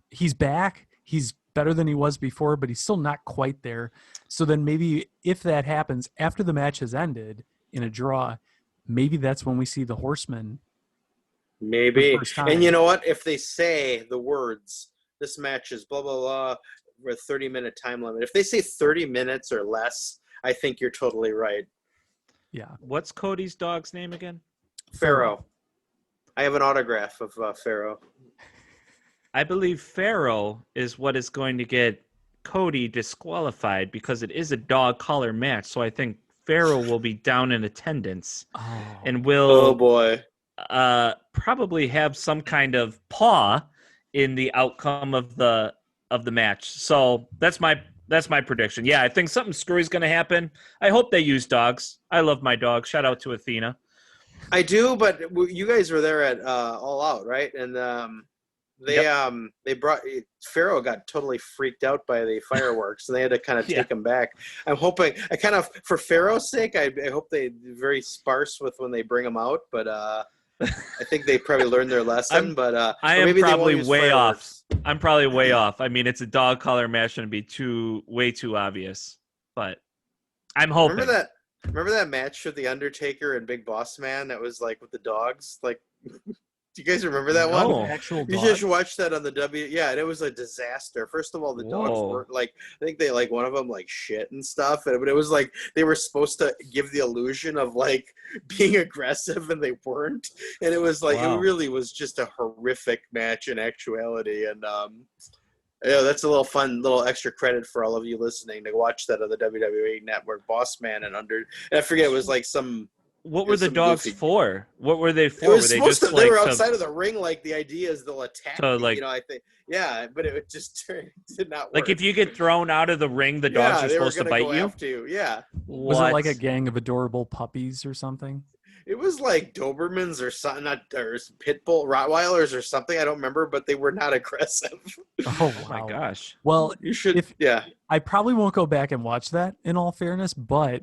he's back. He's better than he was before, but he's still not quite there. So then maybe if that happens after the match has ended in a draw, maybe that's when we see the Horsemen.
Maybe. And you know what? If they say the words, this match is blah, blah, blah, with 30-minute time limit. If they say 30 minutes or less, I think you're totally right.
Yeah.
What's Cody's dog's name again?
Pharaoh. I have an autograph of Pharaoh.
I believe Pharaoh is what is going to get Cody disqualified because it is a dog collar match. So I think Pharaoh will be down in attendance and will probably have some kind of paw in the outcome of the match. So that's my prediction. Yeah, I think something screwy is going to happen. I hope they use dogs. I love my dog. Shout out to Athena.
I do, but you guys were there at All Out, right? And they brought Pharaoh got totally freaked out by the fireworks, and they had to kind of take him back. I'm hoping for Pharaoh's sake, I hope they're very sparse with when they bring him out, but I think they probably learned their lesson.
I am probably way off. I'm probably way off. I mean, it's a dog collar match and it'd be way too obvious, but I'm hoping.
Remember that match with The Undertaker and Big Boss Man that was like with the dogs? Like, do you guys remember that one?
Actual
you just watched that on the and it was a disaster. First of all, the dogs were I think they one of them shit and stuff, but it was they were supposed to give the illusion of being aggressive and they weren't, and it was it really was just a horrific match in actuality. And that's a little extra credit for all of you listening to watch that on the WWE Network. Boss Man and I forget, it was some.
What were the dogs for? What were they for?
Were they just they were outside of the ring. The idea is they'll attack.
So,
I think, but it just did not work.
If you get thrown out of the ring, the dogs are supposed to bite you.
Yeah.
Was it like a gang of adorable puppies or something?
It was like Dobermans or something, or Pitbull, Rottweilers or something. I don't remember, but they were not aggressive.
Oh,
Oh my
wow.
gosh.
Well,
You should,
if
yeah.
I probably won't go back and watch that in all fairness, but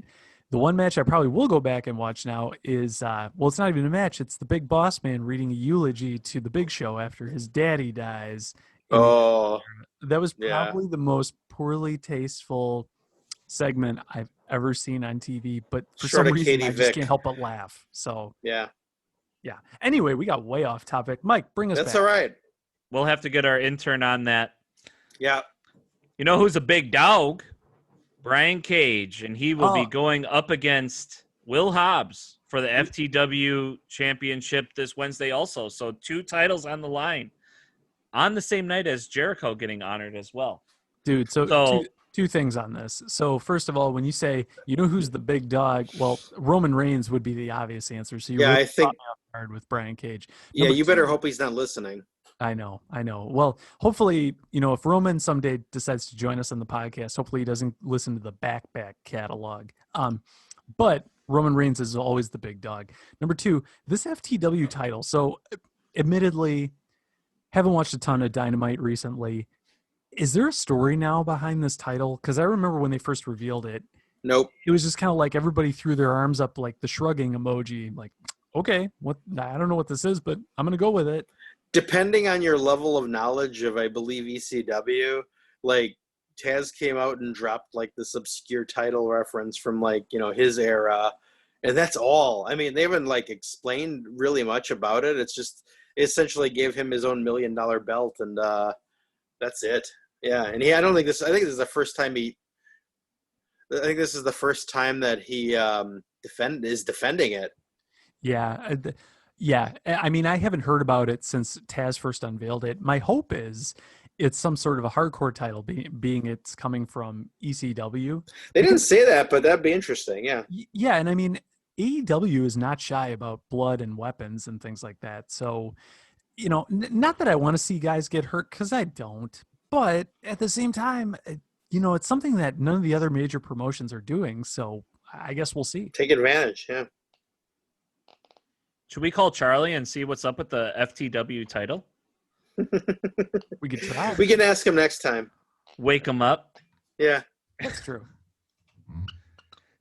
the one match I probably will go back and watch now is, well, it's not even a match. It's the Big Boss Man reading a eulogy to the Big Show after his daddy dies.
Oh,
That was
yeah.
probably the most poorly tasteful segment I've ever seen on TV, but for
Short
some
of
reason
Katie
I just
Vick.
can't help but laugh. So,
yeah.
yeah. Anyway, we got way off topic. Mike, bring us
That's
back.
all right.
We'll have to get our intern on that.
Yeah.
You know who's a big dog? Brian Cage, and he will be going up against Will Hobbs for the FTW Championship this Wednesday also. So 2 titles on the line on the same night as Jericho getting honored as well.
Dude, so
So
two things on this. So first of all, when you say, you know who's the big dog, well, Roman Reigns would be the obvious answer. So you
Yeah,
really
I think.
caught me off guard with Brian Cage.
Yeah,
Number
you better
two-
hope he's not listening.
I know. Well, hopefully, if Roman someday decides to join us on the podcast, hopefully he doesn't listen to the back catalog. But Roman Reigns is always the big dog. Number 2, this FTW title. So admittedly, haven't watched a ton of Dynamite recently. Is there a story now behind this title? Because I remember when they first revealed it,
Nope.
it was just kind of like everybody threw their arms up like the shrugging emoji. Like, okay, I don't know what this is, but I'm going to go with it.
Depending on your level of knowledge of, I believe, ECW, like Taz came out and dropped like this obscure title reference from like, his era. And that's all. I mean, they haven't like explained really much about it. It's just essentially gave him his own $1 million belt, and that's it. Yeah. And I think this is the first time this is the first time that he is defending it.
Yeah. Yeah. I mean, I haven't heard about it since Taz first unveiled it. My hope is it's some sort of a hardcore title, being it's coming from ECW.
They didn't say that, but that'd be interesting. Yeah.
Yeah. And I mean, AEW is not shy about blood and weapons and things like that. So, not that I want to see guys get hurt, because I don't. But at the same time, it's something that none of the other major promotions are doing. So I guess we'll see.
Take advantage. Yeah.
should we call Charlie and see what's up with the FTW title?
We could try.
We can ask him next time.
Wake him up.
Yeah.
That's true.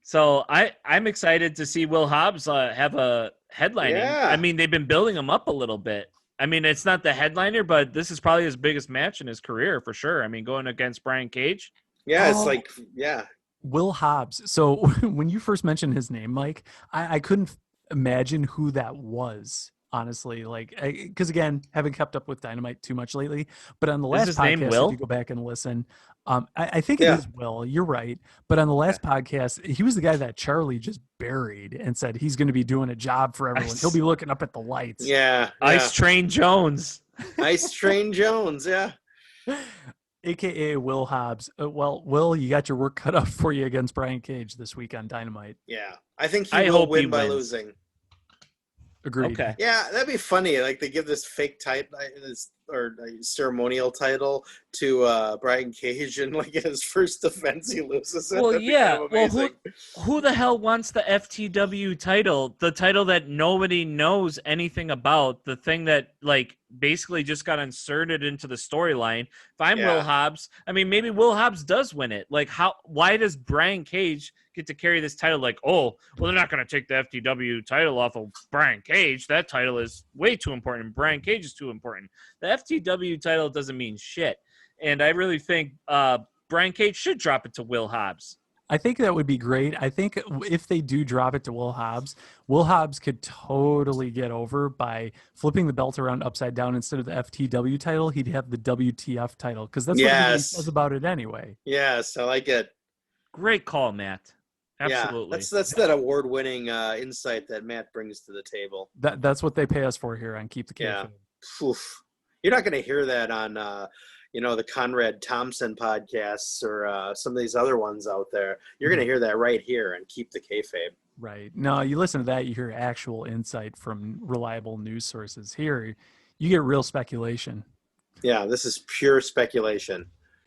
So I'm excited to see Will Hobbs have a headlining.
Yeah.
I mean, they've been building him up a little bit. I mean, it's not the headliner, but this is probably his biggest match in his career for sure. I mean, going against Brian Cage.
Yeah, it's like, yeah.
Will Hobbs. So when you first mentioned his name, Mike, I couldn't imagine who that was, honestly. Like, because again, haven't kept up with Dynamite too much lately. But on the last
his name
podcast,
Will?
if you go back and listen, I think it is Will. You're right. But on the last podcast, he was the guy that Charlie just buried and said he's going to be doing a job for everyone. He'll be looking up at the lights.
Yeah.
Ice Train Jones.
Ice Train Jones, yeah.
AKA Will Hobbs. Well, Will, you got your work cut out for you against Brian Cage this week on Dynamite.
Yeah. I think
I
he will
hope he
win by
wins.
losing.
Agreed.
Okay.
Yeah, that'd be funny. Like they give this fake title or ceremonial title to Brian Cage, and like in his first defense, he loses it.
Well,
That'd be
yeah.
kind of
Well,
amazing.
who the hell wants the FTW title? The title that nobody knows anything about. The thing that like basically just got inserted into the storyline. If I'm Will Hobbs, I mean, maybe Will Hobbs does win it. Like, why does Brian Cage get to carry this title? Like, oh, well, they're not going to take the FTW title off of Brian Cage. That title is way too important. Brian Cage is too important. The FTW title doesn't mean shit. And I really think Brian Cage should drop it to Will Hobbs.
I think that would be great. I think if they do drop it to Will Hobbs could totally get over by flipping the belt around upside down. Instead of the FTW title, he'd have the WTF title, because that's what he says about it anyway.
Yes, I like it.
Great call, Matt. Absolutely.
Yeah, that's that award-winning insight that Matt brings to the table.
That's what they pay us for here on Keep the Kayfabe.
Yeah. Oof. You're not going to hear that on the Conrad Thompson podcasts or some of these other ones out there. You're going to hear that right here and Keep the Kayfabe.
Right. No, you listen to that, you hear actual insight from reliable news sources. Here, you get real speculation.
Yeah, this is pure speculation.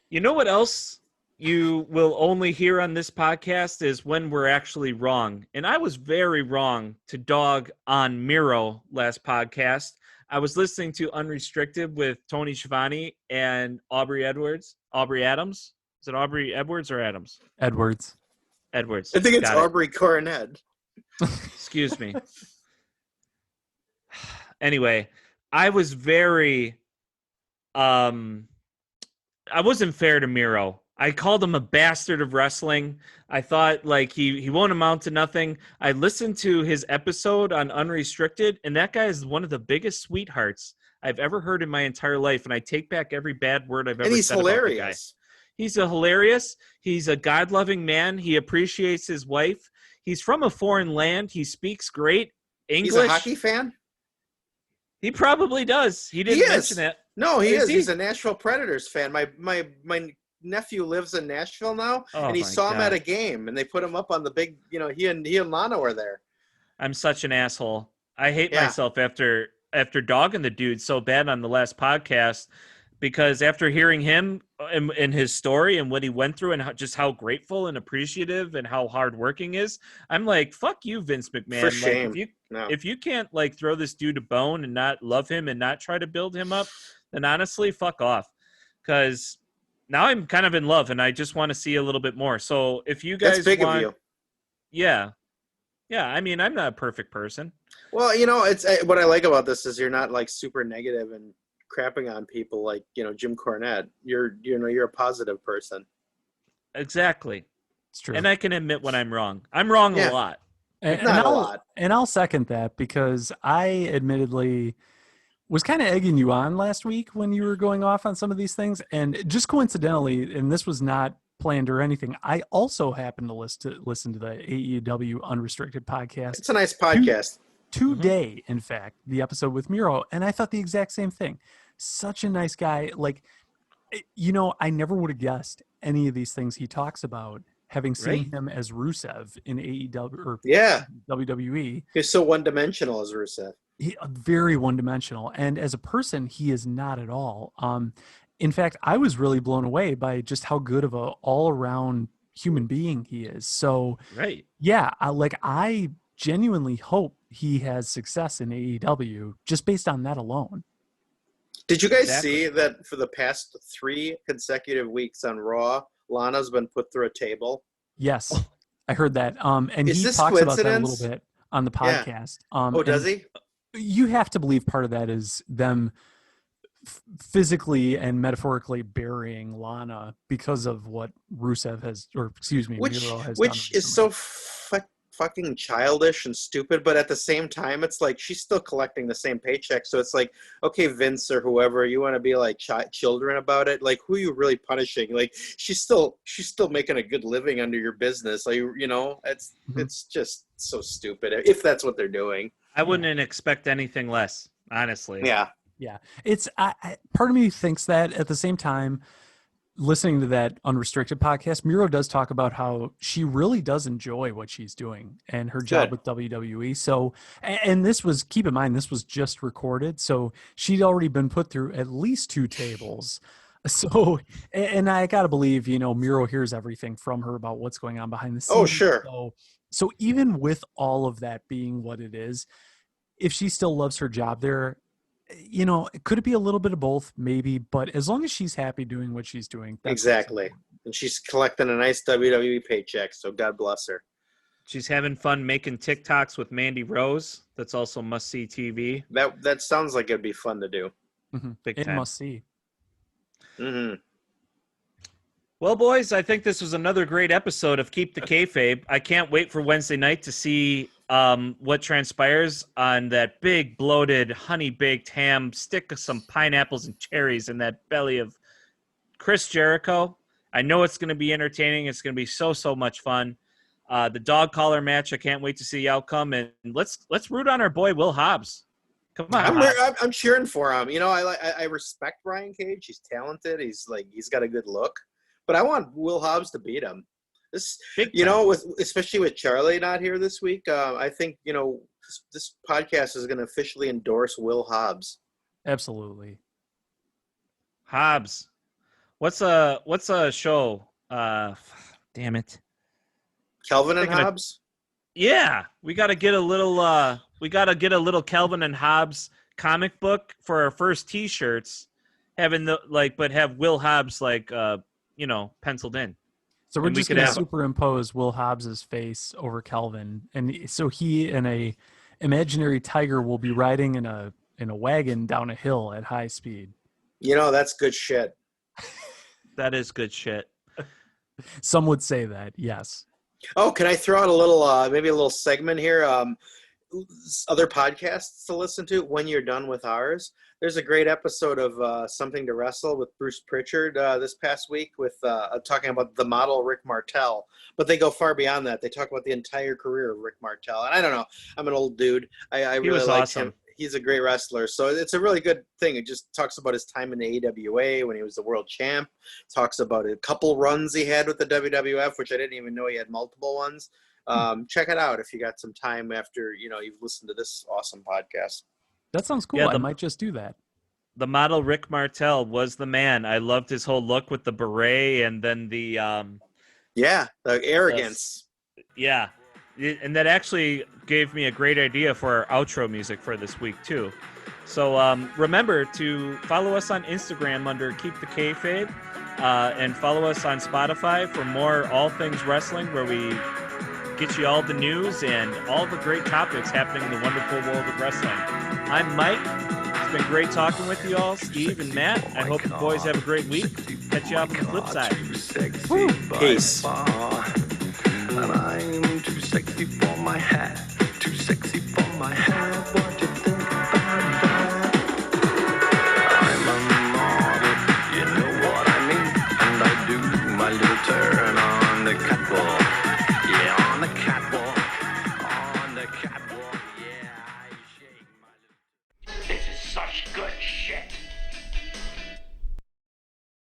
You know what else you will only hear on this podcast is when we're actually wrong. And I was very wrong to dog on Miro last podcast. I was listening to Unrestricted with Tony Schiavone and Aubrey Adams. Is it Aubrey Edwards or Adams?
Edwards.
Edwards.
I think it's
Got it.
Aubrey Coronet.
Excuse me. Anyway, I was very I wasn't fair to Miro. I called him a bastard of wrestling. I thought like he won't amount to nothing. I listened to his episode on Unrestricted, and that guy is one of the biggest sweethearts I've ever heard in my entire life. And I take back every bad word I've ever
And he's
said about the guy.
hilarious.
He's hilarious. He's a God-loving man. He appreciates his wife. He's from a foreign land. He speaks great English.
He's a hockey fan?
He probably does. He didn't mention it.
No, he
Is
is.
he?
He's a Nashville Predators fan. My nephew lives in Nashville now, and he
my
saw him
God.
at a game, and they put him up on the big. He and Lana were there.
I'm such an asshole. I hate
Yeah.
myself after dogging the dude so bad on the last podcast, because after hearing him and his story and what he went through and just how grateful and appreciative and how hardworking is, I'm like, fuck you, Vince McMahon.
For
Like,
shame. No.
if you can't like throw this dude a bone and not love him and not try to build him up, then honestly, fuck off. Because now I'm kind of in love and I just want to see a little bit more. So if you guys
That's big
want,
of you.
yeah. I mean, I'm not a perfect person.
Well, it's what I like about this is you're not like super negative and crapping on people like Jim Cornette. You're a positive person.
Exactly.
It's true.
And I can admit when I'm wrong. I'm wrong
Yeah.
a lot.
And
Not a
I'll,
lot.
And I'll second that because I admittedly was kind of egging you on last week when you were going off on some of these things. And just coincidentally, and this was not planned or anything, I also happened to listen to the AEW Unrestricted podcast
It's a nice podcast.
today, in fact, the episode with Miro. And I thought the exact same thing. Such a nice guy. Like, I never would have guessed any of these things he talks about, having seen
Right.
him as Rusev in AEW or
Yeah,
WWE.
he's so one-dimensional as Rusev.
He very one-dimensional, and as a person, he is not at all. In fact, I was really blown away by just how good of a all-around human being he is. So,
Right.
yeah, I genuinely hope he has success in AEW just based on that alone.
Did you guys
Exactly.
see that for the past 3 consecutive weeks on Raw, Lana's been put through a table?
Yes, I heard that. And
Is
he
this
talks about that a
coincidence?
little bit on the
Yeah.
podcast.
Oh, does he?
You have to believe part of that is them physically and metaphorically burying Lana because of what Rusev has, or excuse me,
Which
Miro has
which
done
is so fucking childish and stupid, but at the same time, it's like she's still collecting the same paycheck. So it's like, okay, Vince or whoever, you want to be like children about it? Like, who are you really punishing? Like, she's still making a good living under your business. Like, it's just so stupid if that's what they're doing.
I wouldn't expect anything less, honestly.
Yeah.
Yeah, it's part of me thinks that at the same time, listening to that Unrestricted podcast, Miro does talk about how she really does enjoy what she's doing and her job with WWE. So, and this was, keep in mind, this was just recorded, so she'd already been put through at least 2 tables. So, and I gotta believe, Miro hears everything from her about what's going on behind the scenes.
Oh, sure.
So even with all of that being what it is, if she still loves her job there, could it be a little bit of both? Maybe, but as long as she's happy doing what she's doing. That's
Exactly. And she's collecting a nice WWE paycheck, so God bless her.
She's having fun making TikToks with Mandy Rose. That's also must-see TV.
That sounds like it'd be fun to do.
Big
It
time.
must see.
Mm-hmm.
Well, boys, I think this was another great episode of Keep the Kayfabe. I can't wait for Wednesday night to see what transpires on that big, bloated, honey-baked ham. Stick some pineapples and cherries in that belly of Chris Jericho. I know it's going to be entertaining. It's going to be so much fun. The dog collar match, I can't wait to see the outcome. And let's root on our boy, Will Hobbs. Come on. Hobbs.
I'm cheering for him. I respect Brian Cage. He's talented. He's got a good look. But I want Will Hobbs to beat him. This,
Big time.
especially with Charlie not here this week, I think this podcast is going to officially endorse Will Hobbs.
Absolutely.
Hobbs. What's a show Damn it.
Kelvin and
Thinking of-
Hobbs.
Yeah, we got to get a little Calvin and Hobbes comic book for our first T-shirts, but have Will Hobbs penciled in.
So we're
And we
just
could
going to
have-
superimpose Will Hobbs's face over Kelvin, and so he and a imaginary tiger will be riding in a wagon down a hill at high speed.
That's good shit.
That is good shit.
Some would say that, yes.
Oh, can I throw out a little, maybe a little segment here? Other podcasts to listen to when you're done with ours. There's a great episode of Something to Wrestle with Bruce Pritchard this past week with talking about the model Rick Martel. But they go far beyond that. They talk about the entire career of Rick Martel. And I don't know. I'm an old dude. I
He
really
was
like
awesome.
him. He's a great wrestler. So it's a really good thing. It just talks about his time in the AWA when he was the world champ. Talks about a couple runs he had with the WWF, which I didn't even know he had multiple ones. Check it out if you got some time after, you've listened to this awesome podcast.
That sounds cool.
Yeah,
I might just do that.
The model Rick Martel was the man. I loved his whole look with the beret and then the
The arrogance.
yeah. And that actually gave me a great idea for our outro music for this week too. So remember to follow us on Instagram under Keep the Kayfabe, and follow us on Spotify for more all things wrestling, where we get you all the news and all the great topics happening in the wonderful world of wrestling. I'm Mike. It's been great talking with you all, Steve and Matt. I hope you boys have a great week. Catch you up on the flip side.
Peace.
And I'm too sexy for my hat.